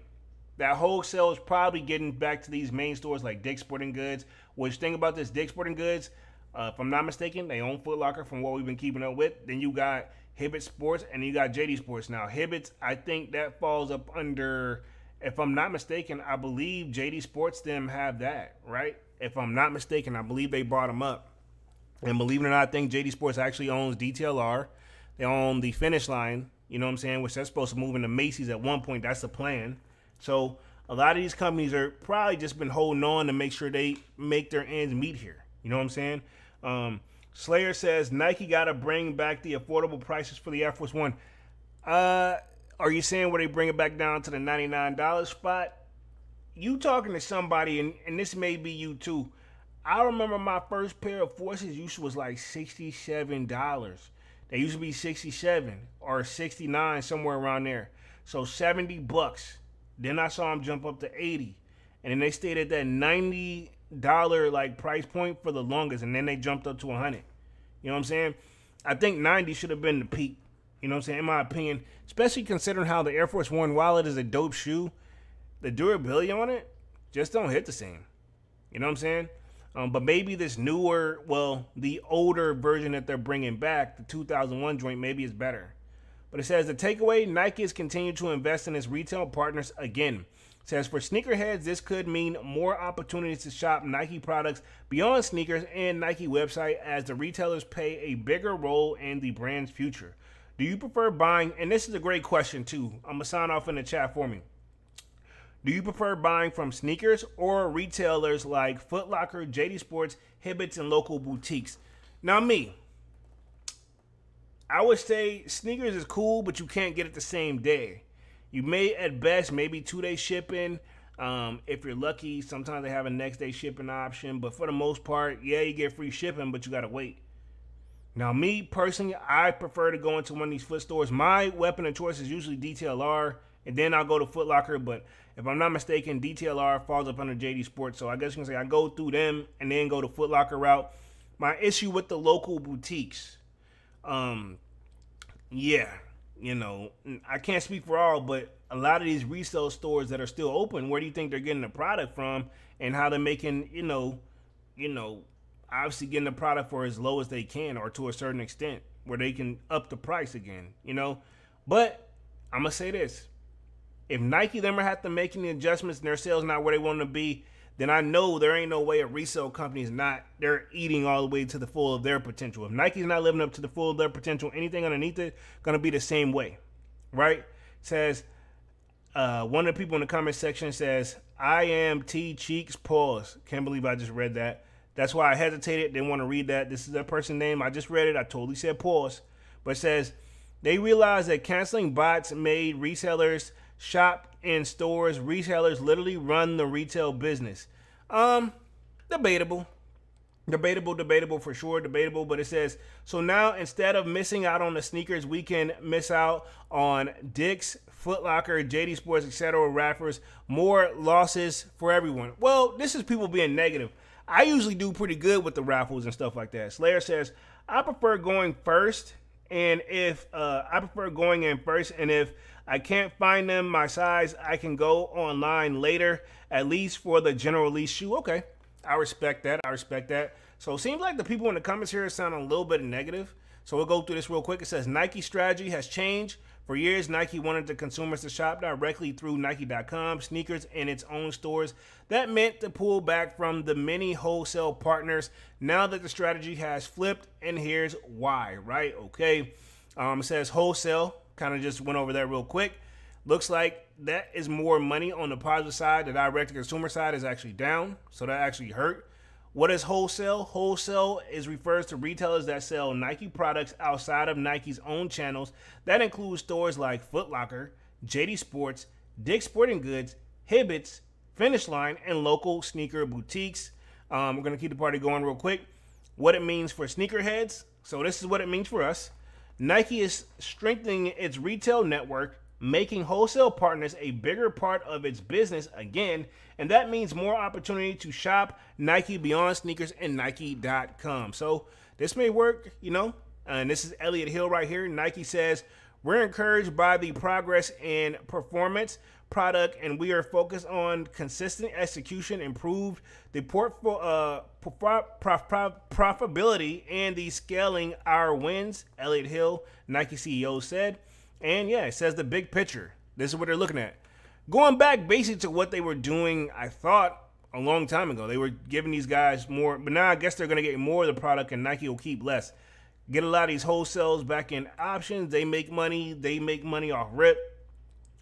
that wholesale is probably getting back to these main stores like Dick's Sporting Goods. Which, thing about this, Dick's Sporting Goods, if I'm not mistaken, they own Foot Locker from what we've been keeping up with. Then you got Hibbett Sports and you got JD Sports. Now, Hibbett's, I think that falls up under, if I'm not mistaken, I believe JD Sports them have that, right? If I'm not mistaken, I believe they bought them up. And believe it or not, I think JD Sports actually owns DTLR. They own the Finish Line, you know what I'm saying, which they're supposed to move into Macy's at one point. That's the plan. So a lot of these companies are probably just been holding on to make sure they make their ends meet here. You know what I'm saying? Slayer says Nike got to bring back the affordable prices for the Air Force One. Are you saying where they bring it back down to the $99 spot? You talking to somebody, and this may be you too. I remember my first pair of Forces was like $67. They used to be 67 or 69, somewhere around there. So $70. Then I saw them jump up to 80, and then they stayed at that $90 like price point for the longest, and then they jumped up to 100. You know what I'm saying? I think 90 should have been the peak. You know what I'm saying? In my opinion, especially considering how the Air Force One, while it is a dope shoe, the durability on it just don't hit the same. You know what I'm saying? But maybe this newer, the older version that they're bringing back, the 2001 joint, maybe is better. But it says the takeaway, Nike has continued to invest in its retail partners again. It says for sneakerheads, this could mean more opportunities to shop Nike products beyond sneakers and Nike website as the retailers play a bigger role in the brand's future. Do you prefer buying, and this is a great question too, I'm going to sign off in the chat for me. Do you prefer buying from sneakers or retailers like Foot Locker, JD Sports, Hibbett's, and local boutiques? Now me, I would say sneakers is cool, but you can't get it the same day. You may, at best, maybe 2-day shipping. If you're lucky, sometimes they have a next day shipping option. But for the most part, yeah, you get free shipping, but you got to wait. Now, me, personally, I prefer to go into one of these foot stores. My weapon of choice is usually DTLR, and then I'll go to Foot Locker. But if I'm not mistaken, DTLR falls up under JD Sports. So I guess you can say I go through them and then go to Foot Locker route. My issue with the local boutiques, yeah, I can't speak for all, but a lot of these resale stores that are still open, where do you think they're getting the product from, and how they're making, obviously getting the product for as low as they can, or to a certain extent, where they can up the price again, But I'm gonna say this: if Nike them are have to make any adjustments and their sales not where they want to be, then I know there ain't no way a resale company is not, they're eating all the way to the full of their potential. If Nike's not living up to the full of their potential, anything underneath it going to be the same way, right? It says, one of the people in the comment section says, I am T Cheeks, pause. Can't believe I just read that. That's why I hesitated, didn't want to read that. This is their person name. I just read it. I totally said pause. But it says, they realized that canceling bots made resellers shop in stores. Retailers literally run the retail business. Debatable for sure, debatable. But it says, so now instead of missing out on the sneakers, we can miss out on Dick's, Foot Locker, JD Sports, etc. rappers. More losses for everyone. Well, this is people being negative. I usually do pretty good with the raffles and stuff like that. Slayer says, I prefer going first, and if I can't find them my size, I can go online later, at least for the general release shoe. Okay, I respect that. So it seems like the people in the comments here sound a little bit negative. So we'll go through this real quick. It says Nike strategy has changed For years, Nike wanted the consumers to shop directly through Nike.com sneakers in its own stores. That meant to pull back from the many wholesale partners. Now that the strategy has flipped, and here's why, right? Okay. It says wholesale, kind of just went over that real quick. Looks like that is more money on the positive side. The direct-to-consumer side is actually down, so that actually hurt. What is wholesale? Wholesale refers to retailers that sell Nike products outside of Nike's own channels. That includes stores like Foot Locker, JD Sports, Dick's Sporting Goods, Hibbett's, Finish Line, and local sneaker boutiques. We're going to keep the party going real quick. What it means for sneakerheads. So this is what it means for us. Nike is strengthening its retail network, making wholesale partners a bigger part of its business again, and that means more opportunity to shop Nike beyond sneakers and Nike.com. So this may work, and this is Elliott Hill right here. Nike says, we're encouraged by the progress in performance product, and we are focused on consistent execution, improved the profitability, and the scaling our wins, Elliott Hill, Nike CEO, said. And yeah, it says the big picture. This is what they're looking at. Going back basically to what they were doing, I thought a long time ago. They were giving these guys more, but now I guess they're going to get more of the product and Nike will keep less. Get a lot of these wholesales back in options. They make money. They make money off rip.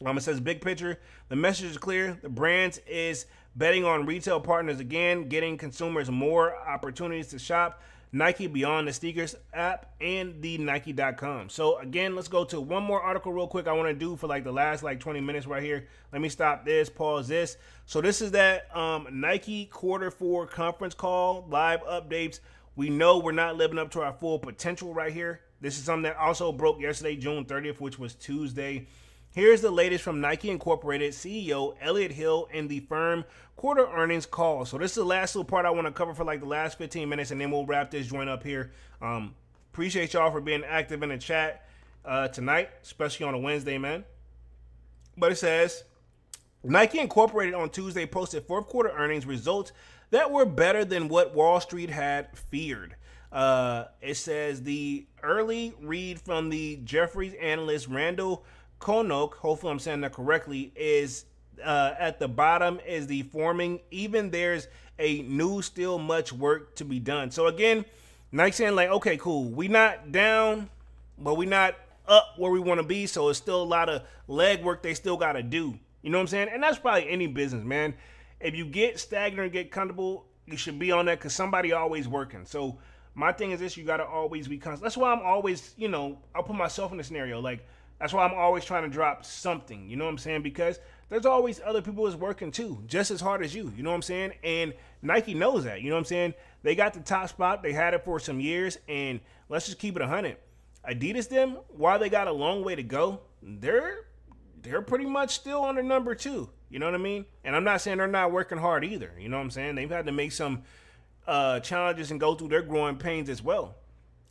It says big picture. The message is clear. The brands is betting on retail partners again, getting consumers more opportunities to shop Nike beyond the sneakers app and the Nike.com. So again, let's go to one more article real quick I want to do for like the last 20 minutes right here. Let me stop this, pause this. So this is that Nike Q4 conference call, live updates. We know we're not living up to our full potential right here. This is something that also broke yesterday, June 30th, which was Tuesday. Here's the latest from Nike Incorporated CEO Elliott Hill in the firm quarter earnings call. So this is the last little part I want to cover for like the last 15 minutes, and then we'll wrap this joint up here. Appreciate y'all for being active in the chat tonight, especially on a Wednesday, man. But it says, Nike Incorporated on Tuesday posted fourth quarter earnings results that were better than what Wall Street had feared. It says the early read from the Jefferies analyst Randall Konok, hopefully I'm saying that correctly, is at the bottom is the forming. Even there's a new, still much work to be done. So again, Nike saying like, okay, cool. We not down, but we not up where we want to be. So it's still a lot of leg work they still got to do. You know what I'm saying? And that's probably any business, man. If you get stagnant and get comfortable, you should be on that because somebody always working. So my thing is this, you got to always be constant. That's why I'm always, I'll put myself in a scenario. Like, that's why I'm always trying to drop something. You know what I'm saying? Because there's always other people that's working too, just as hard as you. You know what I'm saying? And Nike knows that. You know what I'm saying? They got the top spot. They had it for some years. And let's just keep it 100. Adidas, them, while they got a long way to go, they're pretty much still under number 2. You know what I mean? And I'm not saying they're not working hard either. You know what I'm saying? They've had to make some challenges and go through their growing pains as well.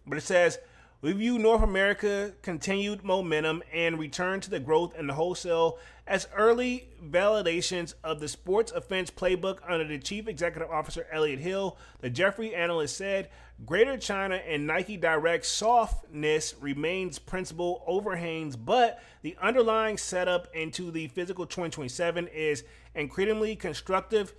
But it says, we view North America continued momentum and return to the growth in the wholesale as early validations of the sports offense playbook under the Chief Executive Officer Elliott Hill. The Jeffrey analyst said, Greater China and Nike Direct softness remains principal overhangs, but the underlying setup into the physical 2027 is increasingly constructive.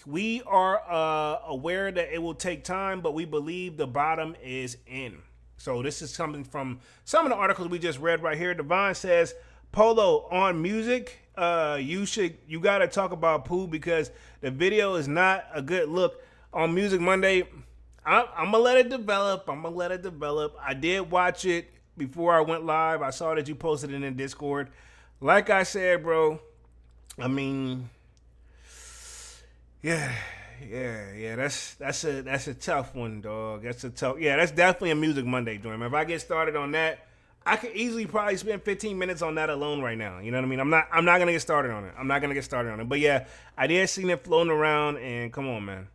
We are aware that it will take time, but we believe the bottom is in. So this is something from some of the articles we just read right here. Devon says, Polo, on music, you got to talk about Pooh because the video is not a good look. On Music Monday, I'm going to let it develop. I did watch it before I went live. I saw that you posted it in Discord. Like I said, bro, I mean, yeah, that's a tough one, dog. That's definitely a Music Monday joint. If I get started on that, I could easily probably spend 15 minutes on that alone right now. You know what I mean? I'm not gonna get started on it. But yeah, I did see it floating around, and come on, man.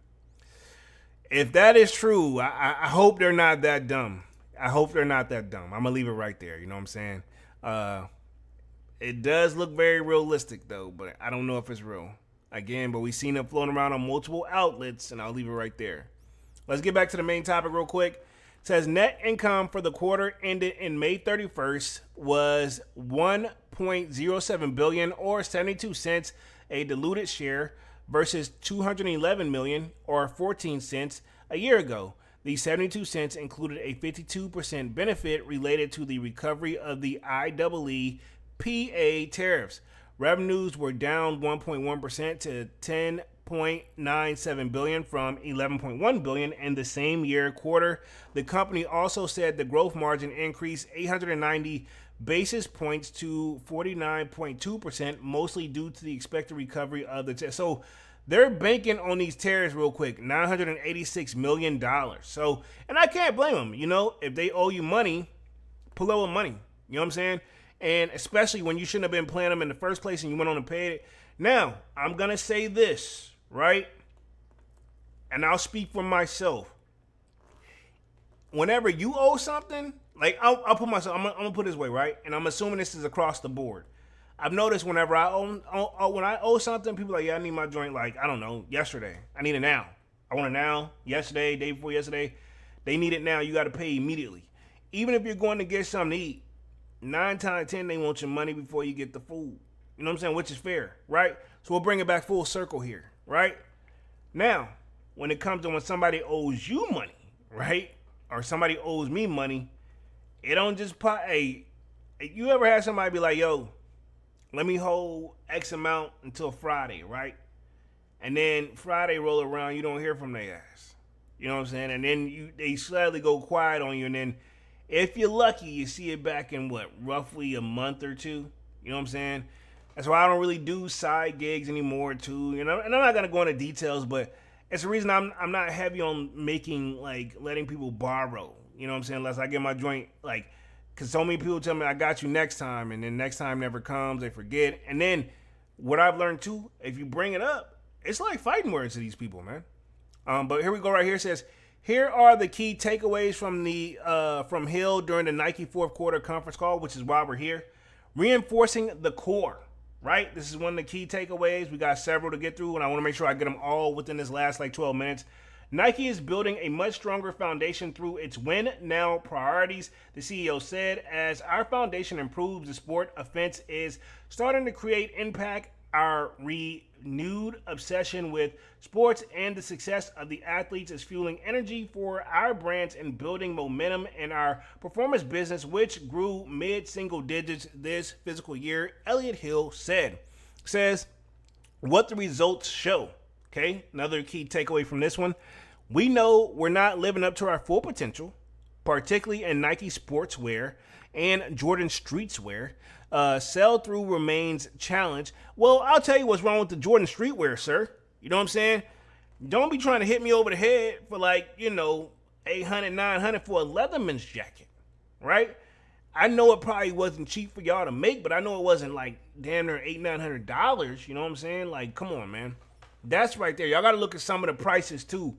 If that is true, I hope they're not that dumb. I'm gonna leave it right there. You know what I'm saying? It does look very realistic though, but I don't know if it's real. Again, but we've seen it floating around on multiple outlets, and I'll leave it right there. Let's get back to the main topic real quick. says net income for the quarter ended in May 31st was 1.07 billion or 72 cents a diluted share versus 211 million or 14 cents a year ago. The 72 cents included a 52% benefit related to the recovery of the IEEPA tariffs. Revenues were down 1.1% to 10.97 billion from 11.1 billion in the same year quarter. The company also said the growth margin increased 890 basis points to 49.2%, mostly due to the expected recovery of the tariffs. So they're banking on these tariffs real quick, $986 million. So, and I can't blame them. You know, if they owe you money, pull over money. You know what I'm saying? And especially when you shouldn't have been paying them in the first place and you went on and paid it. Now, I'm going to say this, right? And I'll speak for myself. Whenever you owe something, like I'll put myself, I'm gonna put it this way, right? And I'm assuming this is across the board. I've noticed whenever when I owe something, people are like, yeah, I need my joint, like, I don't know, yesterday. I need it now. I want it now, yesterday, day before yesterday. They need it now. You got to pay immediately. Even if you're going to get something to eat, 9 times out of 10, they want your money before you get the food. You know what I'm saying? Which is fair, right? So we'll bring it back full circle here, right? Now, when it comes to when somebody owes you money, right? Or somebody owes me money, it don't just pop. Hey, you ever had somebody be like, yo, let me hold X amount until Friday, right? And then Friday roll around, you don't hear from their ass. You know what I'm saying? And then they slightly go quiet on you, and then if you're lucky, you see it back in roughly a month or two. You know what I'm saying? That's why I don't really do side gigs anymore, too. You know, and I'm not gonna go into details, but it's the reason I'm not heavy on making, like, letting people borrow. You know what I'm saying? Unless I get my joint, like, because so many people tell me I got you next time, and then next time never comes, they forget. And then what I've learned too, if you bring it up, it's like fighting words to these people, man. But here we go right here. It says, here are the key takeaways from Hill during the Nike fourth quarter conference call, which is why we're here. Reinforcing the core, right? This is one of the key takeaways. We got several to get through, and I want to make sure I get them all within this last 12 minutes. Nike is building a much stronger foundation through its win now priorities, the CEO said. As our foundation improves, the sport offense is starting to create impact. Our renewed obsession with sports and the success of the athletes is fueling energy for our brands and building momentum in our performance business, which grew mid-single digits this fiscal year, Elliott Hill says what the results show. Okay, another key takeaway from this one. We know we're not living up to our full potential, particularly in Nike sportswear and Jordan streetwear. Sell-through remains challenged. Well, I'll tell you what's wrong with the Jordan streetwear, sir. You know what I'm saying? Don't be trying to hit me over the head for, like, you know, $800, $900 for a Leatherman's jacket, right? I know it probably wasn't cheap for y'all to make, but I know it wasn't like damn near $800, $900. You know what I'm saying? Like, come on, man. That's right there. Y'all got to look at some of the prices too,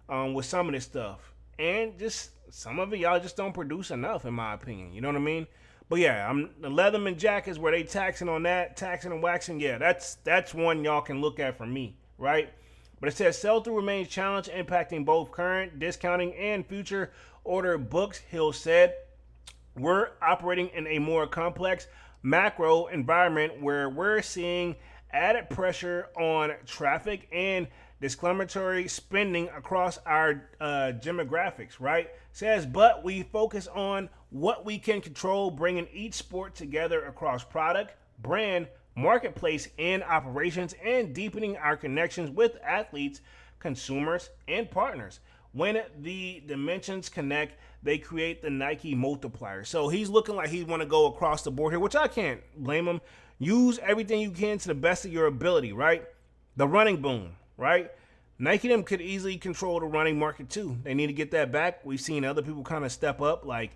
with some of this stuff, and just some of it y'all just don't produce enough, in my opinion. You know what I mean? But yeah, the Leatherman jackets where they taxing on that, taxing and waxing. Yeah, that's one y'all can look at for me, right? But it says sell-through remains challenged, impacting both current discounting and future order books. Hill said, we're operating in a more complex macro environment where we're seeing added pressure on traffic and discriminatory spending across our demographics, right? Says, but we focus on what we can control, bringing each sport together across product, brand, marketplace, and operations, and deepening our connections with athletes, consumers, and partners. When the dimensions connect, they create the Nike multiplier. So he's looking like he want to go across the board here, which I can't blame him. Use everything you can to the best of your ability, right? The running boom, right? Nike them could easily control the running market too. They need to get that back. We've seen other people kind of step up, like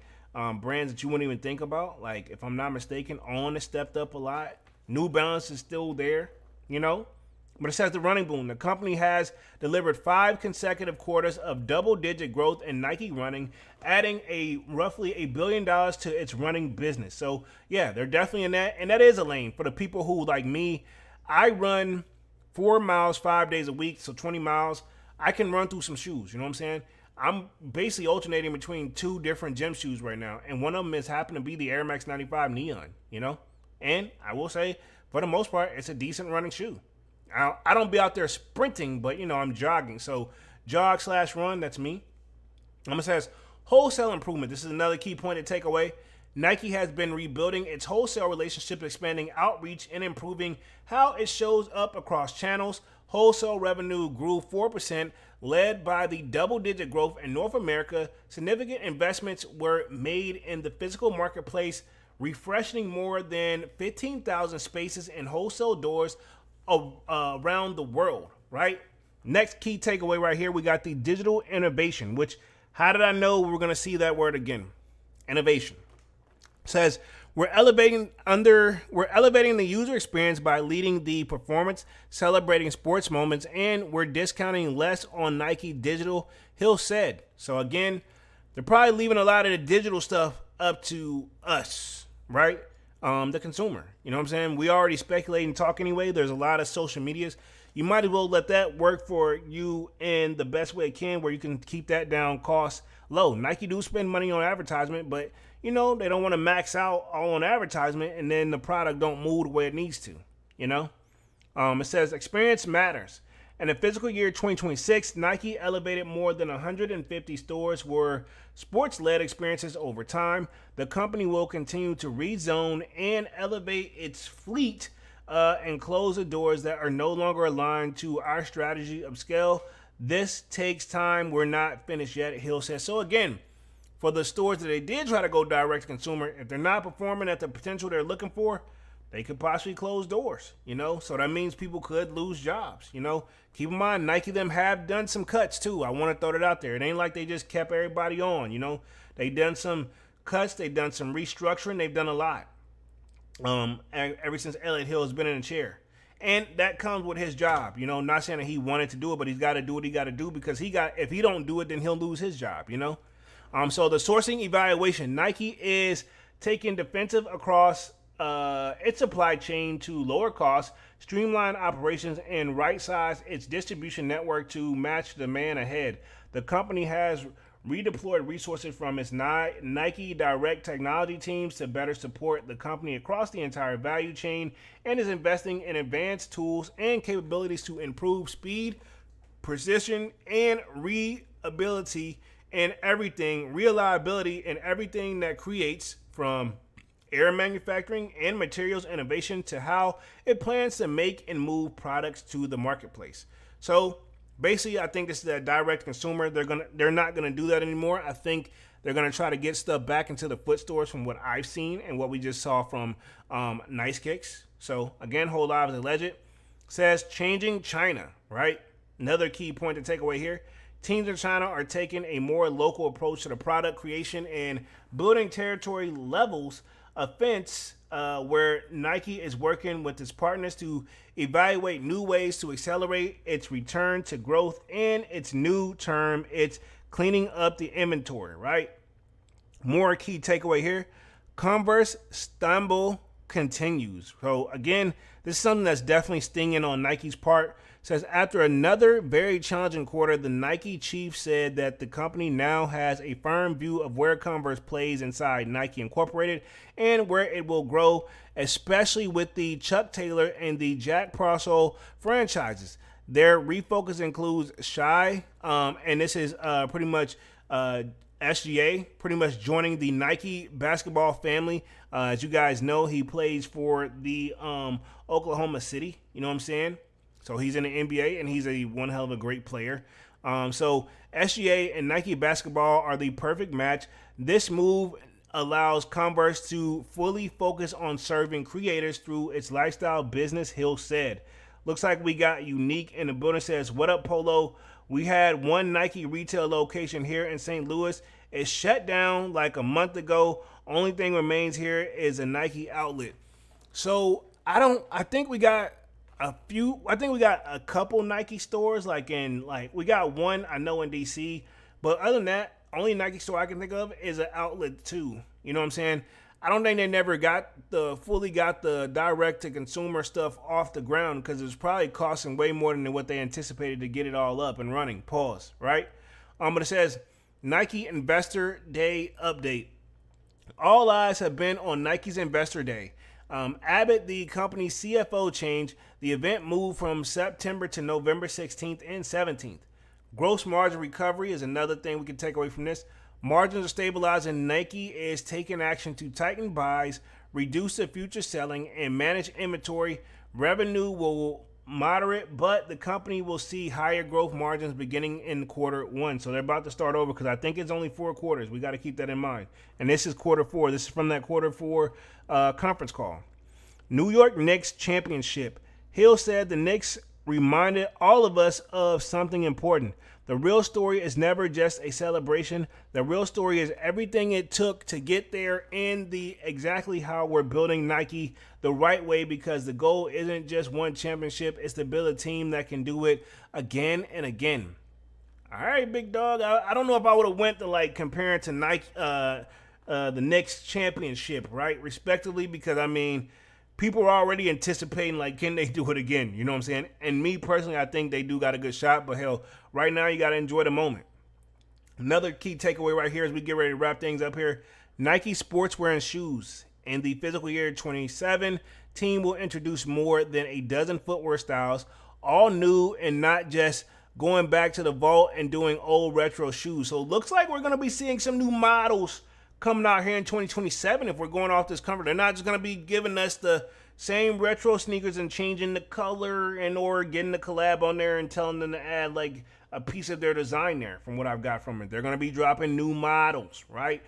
brands that you wouldn't even think about. Like, if I'm not mistaken, On has stepped up a lot. New Balance is still there, you know? But it says the running boom. The company has delivered 5 consecutive quarters of double-digit growth in Nike running, adding roughly $1 billion to its running business. So, yeah, they're definitely in that. And that is a lane for the people who, like me, I run 4 miles 5 days a week, so 20 miles. I can run through some shoes, you know what I'm saying? I'm basically alternating between two different gym shoes right now, and one of them is happen to be the Air Max 95 Neon, And I will say, for the most part, it's a decent running shoe. I don't be out there sprinting, but I'm jogging. So jog/run, that's me. I'm says wholesale improvement. This is another key point to take away. Nike has been rebuilding its wholesale relationship, expanding outreach and improving how it shows up across channels. Wholesale revenue grew 4%, led by the double-digit growth in North America. Significant investments were made in the physical marketplace, refreshing more than 15,000 spaces in wholesale doors around the world, right? Next key takeaway right here, we got the digital innovation, which, how did I know we were going to see that word again? Innovation. Says we're elevating the user experience by leading the performance, celebrating sports moments, and we're discounting less on Nike Digital, Hill said. So again, they're probably leaving a lot of the digital stuff up to us, right? The consumer. You know what I'm saying? We already speculate and talk anyway. There's a lot of social medias. You might as well let that work for you in the best way it can, where you can keep that down cost low. Nike do spend money on advertisement, but they don't want to max out all on advertisement and then the product don't move the way it needs to, It says experience matters. In the fiscal year 2026, Nike elevated more than 150 stores were sports-led experiences over time. The company will continue to rezone and elevate its fleet and close the doors that are no longer aligned to our strategy of scale. This takes time. We're not finished yet, Hill says. So again, for the stores that they did try to go direct to consumer, if they're not performing at the potential they're looking for, they could possibly close doors, So that means people could lose jobs, Keep in mind, Nike them have done some cuts too. I want to throw that out there. It ain't like they just kept everybody on, They done some cuts. They've done some restructuring. They've done a lot. Ever since Elliott Hill has been in the chair. And that comes with his job, Not saying that he wanted to do it, but he's got to do what he got to do because if he don't do it, then he'll lose his job, So the sourcing evaluation, Nike is taking defensive across its supply chain to lower costs, streamline operations, and right-size its distribution network to match demand ahead. The company has redeployed resources from its Nike Direct technology teams to better support the company across the entire value chain and is investing in advanced tools and capabilities to improve speed, precision, and reliability in everything that creates, from air manufacturing and materials innovation to how it plans to make and move products to the marketplace. So basically, I think this is that direct consumer. They're not gonna do that anymore. I think they're gonna try to get stuff back into the foot stores from what I've seen and what we just saw from Nice Kicks. So again, Whole Lives alleged says changing China, right? Another key point to take away here. Teams in China are taking a more local approach to the product creation and building territory levels offense, where Nike is working with its partners to evaluate new ways to accelerate its return to growth. And its new term, it's cleaning up the inventory, right? More key takeaway here. Converse stumble continues. So again, this is something that's definitely stinging on Nike's part. Says after another very challenging quarter, the Nike chief said that the company now has a firm view of where Converse plays inside Nike Incorporated and where it will grow, especially with the Chuck Taylor and the Jack Purcell franchises. Their refocus includes Shy, and this is pretty much SGA, pretty much joining the Nike basketball family. As you guys know, he plays for the Oklahoma City. You know what I'm saying? So he's in the NBA, and he's one hell of a great player. So SGA and Nike basketball are the perfect match. This move allows Converse to fully focus on serving creators through its lifestyle business, Hill said. Looks like we got Unique in the building. Says, what up, Polo? We had one Nike retail location here in St. Louis. It shut down like a month ago. Only thing remains here is a Nike outlet. So I think we got a couple Nike stores, we got one I know in DC, but other than that, only Nike store I can think of is an outlet too. You know what I'm saying? I don't think they never fully got the direct to consumer stuff off the ground because it was probably costing way more than what they anticipated to get it all up and running. Pause. Right? But it says Nike Investor Day update. All eyes have been on Nike's Investor Day. Abbott, the company's CFO, changed. The event moved from September to November 16th and 17th. Gross margin recovery is another thing we can take away from this. Margins are stabilizing. Nike is taking action to tighten buys, reduce the future selling, and manage inventory. Revenue will moderate, but the company will see higher growth margins beginning in Q1. So they're about to start over because I think it's only 4 quarters. We got to keep that in mind. And this is Q4. This is from that Q4 conference call. New York Knicks championship. Hill said the Knicks reminded all of us of something important. The real story is never just a celebration. The real story is everything it took to get there and the exactly how we're building Nike the right way, because the goal isn't just one championship. It's to build a team that can do it again and again. All right, big dog. I don't know if I would have went to like comparing to Nike, the Knicks championship, right? Respectively, because I mean, people are already anticipating, like, can they do it again? You know what I'm saying? And me personally, I think they do got a good shot. But hell, right now you got to enjoy the moment. Another key takeaway right here as we get ready to wrap things up here. Nike sportswear and shoes. In the fiscal year 27, team will introduce more than a dozen footwear styles, all new and not just going back to the vault and doing old retro shoes. So it looks like we're going to be seeing some new models coming out here in 2027 if we're going off this cover. They're not just going to be giving us the same retro sneakers and changing the color and or getting the collab on there and telling them to add like a piece of their design there from what I've got from it. They're going to be dropping new models, right?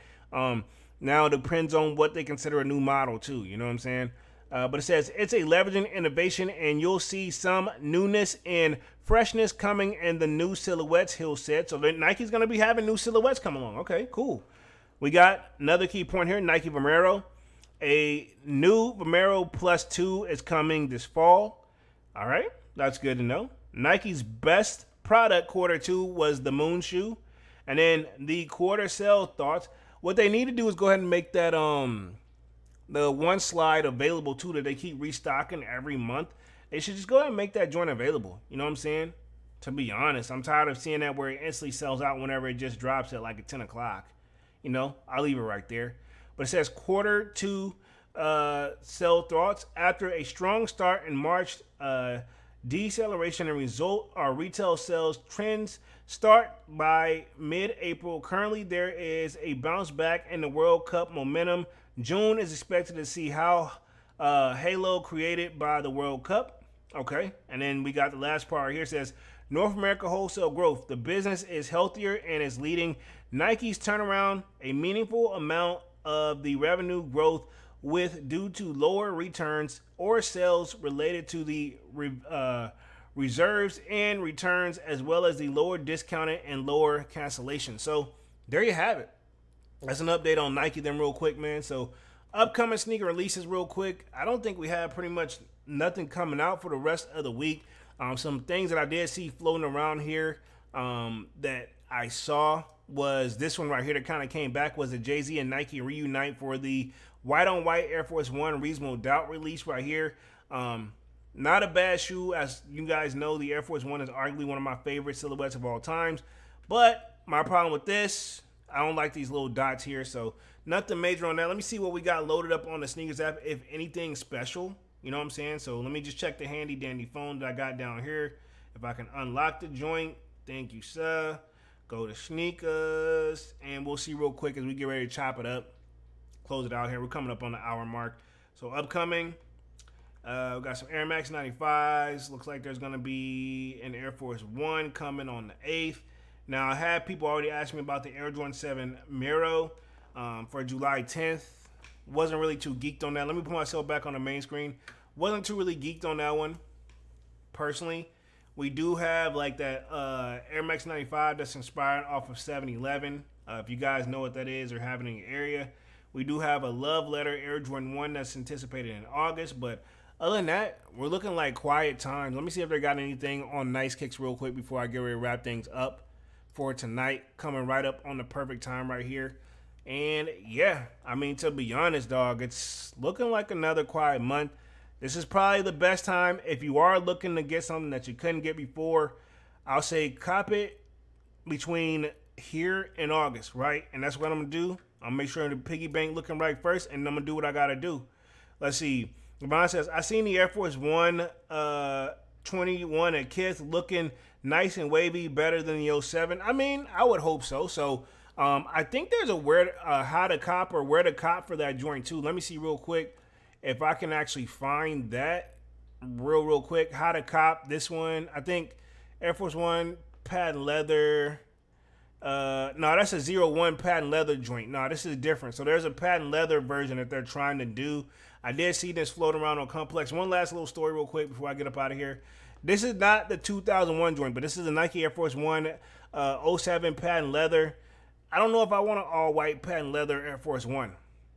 Now it depends on what they consider a new model too, you know what I'm saying? But it says it's a leveraging innovation and you'll see some newness and freshness coming in the new silhouettes, Hill said. So Nike's going to be having new silhouettes come along. Okay, cool. We got another key point here, Nike Vomero. A new Vomero Plus 2 is coming this fall. All right, that's good to know. Nike's best product Q2 was the Moon shoe. And then the quarter sale thoughts. What they need to do is go ahead and make that the one slide available too that they keep restocking every month. They should just go ahead and make that joint available. You know what I'm saying? To be honest, I'm tired of seeing that where it instantly sells out whenever it just drops at like at 10 o'clock. You know, I'll leave it right there. But it says Q2 sell thoughts. After a strong start in March, deceleration and result are retail sales trends start by mid-April. Currently, there is a bounce back in the World Cup momentum. June is expected to see how halo created by the World Cup. Okay, and then we got the last part here. It says North America wholesale growth. The business is healthier and is leading Nike's turnaround. A meaningful amount of the revenue growth with due to lower returns or sales related to the reserves and returns, as well as the lower discounted and lower cancellation. So there you have it. That's an update on Nike then real quick, man. So upcoming sneaker releases real quick. I don't think we have pretty much nothing coming out for the rest of the week. Some things that I did see floating around here that I saw was this one right here that kind of came back was the Jay-Z and Nike reunite for the white on white Air Force One Reasonable Doubt release right here. Not a bad shoe. As you guys know, the Air Force One is arguably one of my favorite silhouettes of all times. But my problem with this, I don't like these little dots here. So nothing major on that. Let me see what we got loaded up on the sneakers app, if anything special. You know what I'm saying? So let me just check the handy dandy phone that I got down here. If I can unlock the joint. Thank you, sir. Go to sneakers. And we'll see real quick as we get ready to chop it up. Close it out here. We're coming up on the hour mark. So upcoming, we got some Air Max 95s. Looks like there's going to be an Air Force One coming on the 8th. Now, I had people already ask me about the Air Jordan 7 Miro for July 10th. Wasn't really too geeked on that. Let me put myself back on the main screen. Wasn't too really geeked on that one, personally. We do have like that Air Max 95 that's inspired off of 7-Eleven. If you guys know what that is or have it in your area. We do have a Love Letter Air Jordan 1 that's anticipated in August. But other than that, we're looking like quiet times. Let me see if they got anything on Nice Kicks real quick before I get ready to wrap things up for tonight. Coming right up on the perfect time right here. And yeah, I mean, to be honest, dog, it's looking like another quiet month. This is probably the best time if you are looking to get something that you couldn't get before. I'll say cop it between here and August, right? And that's what I'm gonna do. I'm gonna make sure the piggy bank looking right first, and I'm gonna do what I gotta do. Let's see. Devon says, I seen the Air Force One 21 at Kith looking nice and wavy, better than the 07. I mean, I would hope so. So I think there's a how to cop or where to cop for that joint too. Let me see real quick if I can actually find that real quick. How to cop this one. I think Air Force One patent leather. No, that's a 01 patent leather joint. No, this is different. So there's a patent leather version that they're trying to do. I did see this floating around on Complex. One last little story real quick before I get up out of here. This is not the 2001 joint, but this is a Nike Air Force One 07 patent leather. I don't know if I want an all-white patent leather Air Force One.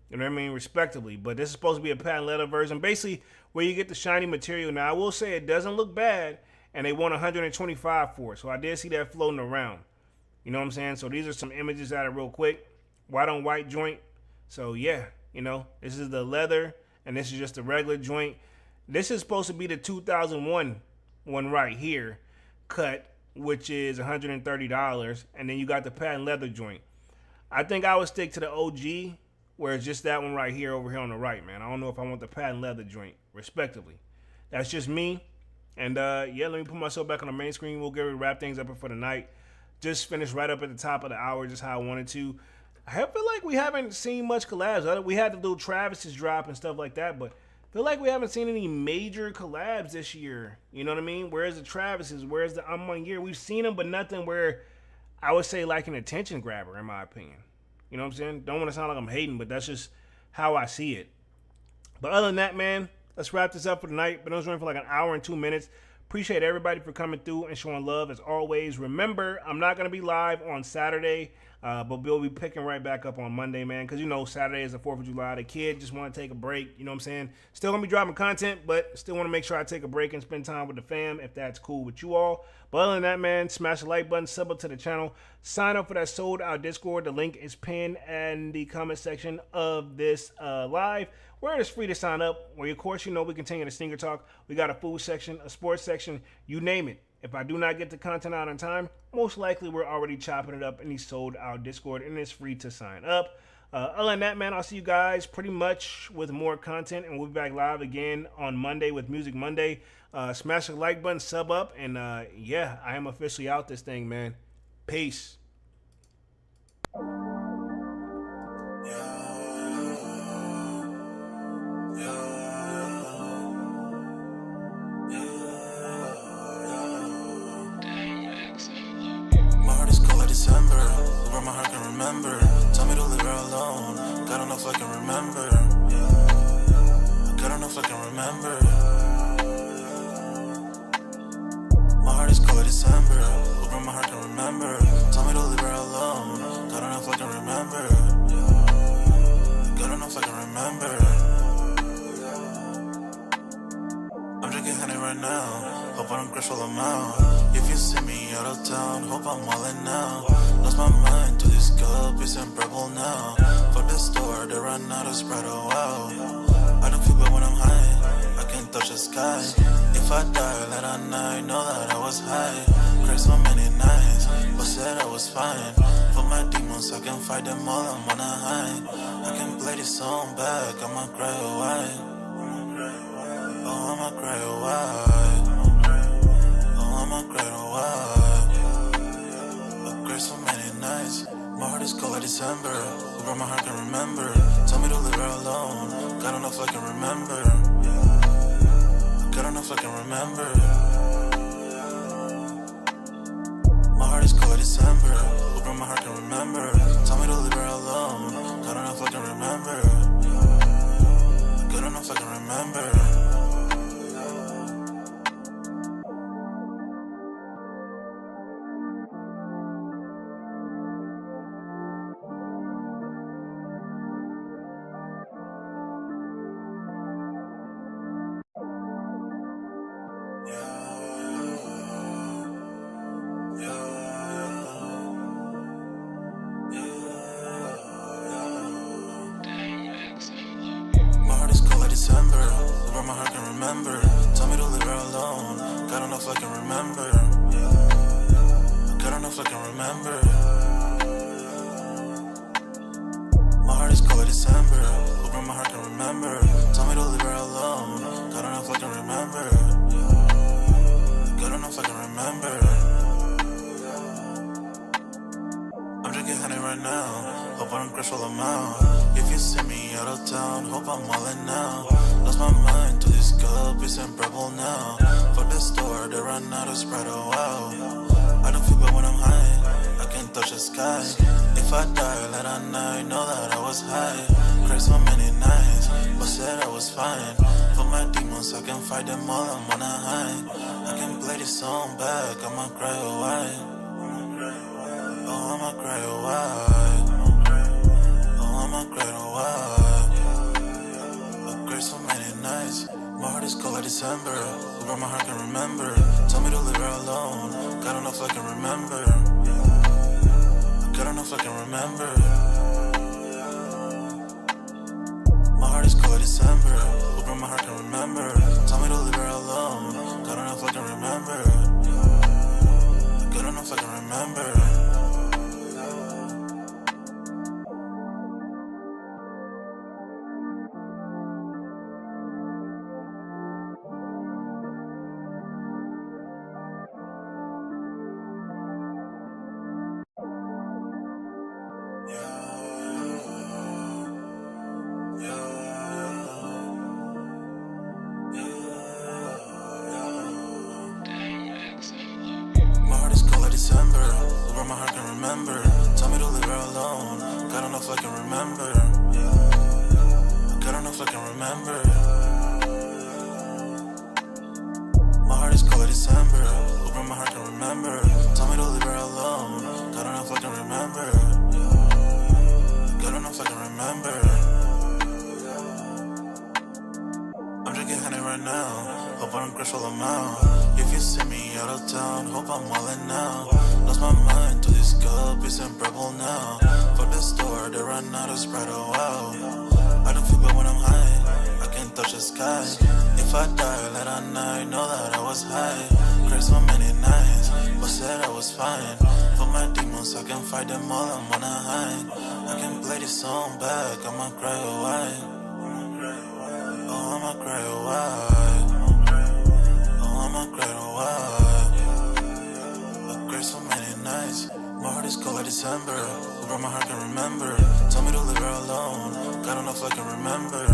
You know what I mean? Respectively. But this is supposed to be a patent leather version. Basically, where you get the shiny material. Now, I will say it doesn't look bad, and they want $125 for it. So I did see that floating around. You know what I'm saying? So these are some images out of real quick. White on white joint. So, yeah, you know, this is the leather, and this is just the regular joint. This is supposed to be the 2001 one right here, cut, which is $130, and then you got the patent leather joint. I think I would stick to the OG, where it's just that one right here over here on the right, man. I don't know if I want the patent leather joint, respectively. That's just me. And yeah, let me put myself back on the main screen. We'll get ready to wrap things up for the night. Just finished right up at the top of the hour, just how I wanted to. I feel like we haven't seen much collabs. We had the little Travis's drop and stuff like that, but I feel like we haven't seen any major collabs this year. You know what I mean? Where's the Travis's? Where's the I'm On Year? We've seen them, but nothing where I would say like an attention grabber, in my opinion. You know what I'm saying? Don't want to sound like I'm hating, but that's just how I see it. But other than that, man, let's wrap this up for tonight. Been on this run for like an hour and 2 minutes. Appreciate everybody for coming through and showing love as always. Remember, I'm not going to be live on Saturday, but we'll be picking right back up on Monday, man. Because, you know, Saturday is the 4th of July. The kid just want to take a break. You know what I'm saying? Still going to be dropping content, but still want to make sure I take a break and spend time with the fam if that's cool with you all. But other than that, man, smash the like button, sub up to the channel, sign up for that sold out Discord. The link is pinned in the comment section of this live, where it's free to sign up. Where, of course, you know we continue the Stinger Talk. We got a food section, a sports section, you name it. If I do not get the content out on time, most likely we're already chopping it up in the sold out Discord, and it's free to sign up. Other than that, man, I'll see you guys pretty much with more content, and we'll be back live again on Monday with Music Monday. Smash the like button, sub up, and yeah, I am officially out this thing, man. Peace.
December, where my heart can remember. Tell me to leave her alone. God don't know if I can remember. God don't know if I can remember. My heart is color December, where my heart can remember. Tell me to leave her alone. God don't know if I can remember. God don't know if I can remember. I'm drinking honey right now. Hope I don't crash while I'm out. If you see me out of town, hope I'm wildin' now. Lost my mind to this cup, it's unbearable now. For the store, they run out of Sprite, oh wow. I don't feel bad when I'm high, I can't touch the sky. If I die late at night, know that I was high. Cried so many nights, but said I was fine. For my demons, I can fight them all, I'm on a high. I can play this song back, I'ma cry a while. Oh, I'ma cry a while. I'ma cry a while. I cried so many nights. My heart is cold like December. Where my heart can remember. Tell me to leave her alone. God don't know if I can remember. God don't know if I can remember. My heart is cold like December. Where my heart can remember. Tell me to leave her alone. God don't know if I can remember. God don't know if I can remember. December, where my heart can remember. Tell me to leave her alone. God don't know if I can remember. God don't know enough I can remember. My heart is cold like December. Open my heart can remember. Tell me to leave her alone. Got enough I can remember. Got enough I can remember. I'm drinking honey right now. Hope I don't crash all amount. If you see me out of town, hope I'm wildin' now. Lost my mind to this cup, it's unbearable now. For the store, they run out of Sprite, oh wow. I don't feel bad when I'm high, I can't touch the sky. If I die, let I know that I was high. Cried so many nights, but said I was fine. For my demons, I can fight them all, I'm on a high. I can play this song back, I'ma cry or why. Oh, I'ma cry or why. Oh, I'ma cry or why. I cried so many nights. My heart is cold like December. Where my heart can remember. Tell me to leave her alone. Got enough I can remember. Got enough I can remember. My heart is cold like December. Where my heart can remember. Tell me to leave her alone. Got enough I can remember. Got enough I can remember. My heart is cold like December. Where my heart can remember. Tell me to leave her alone. Got enough I can remember. Got enough I can remember. My heart is cold like December. Where my heart can remember. Tell me to leave her alone. Got enough I can remember. Got enough I can remember. I'm drinking honey right now. Hope I don't crash all amount. If you see me out of town, hope I'm wildin' now. Lost my mind to this cup, it's unbearable now. For the store, they run out of Sprite, oh wow. I don't feel bad when I'm high, I can't touch the sky. If I die, let I know that I was high. Cried so many nights, but said I was fine. For my demons, I can fight them all, I'm on a high. I can play this song back, I'ma cry or why. Oh, I'ma cry or why. Oh, I'ma cry or why. I cried so many nights. My heart is cold like December. Where my heart can remember. Tell me to leave her alone. Got enough I can remember.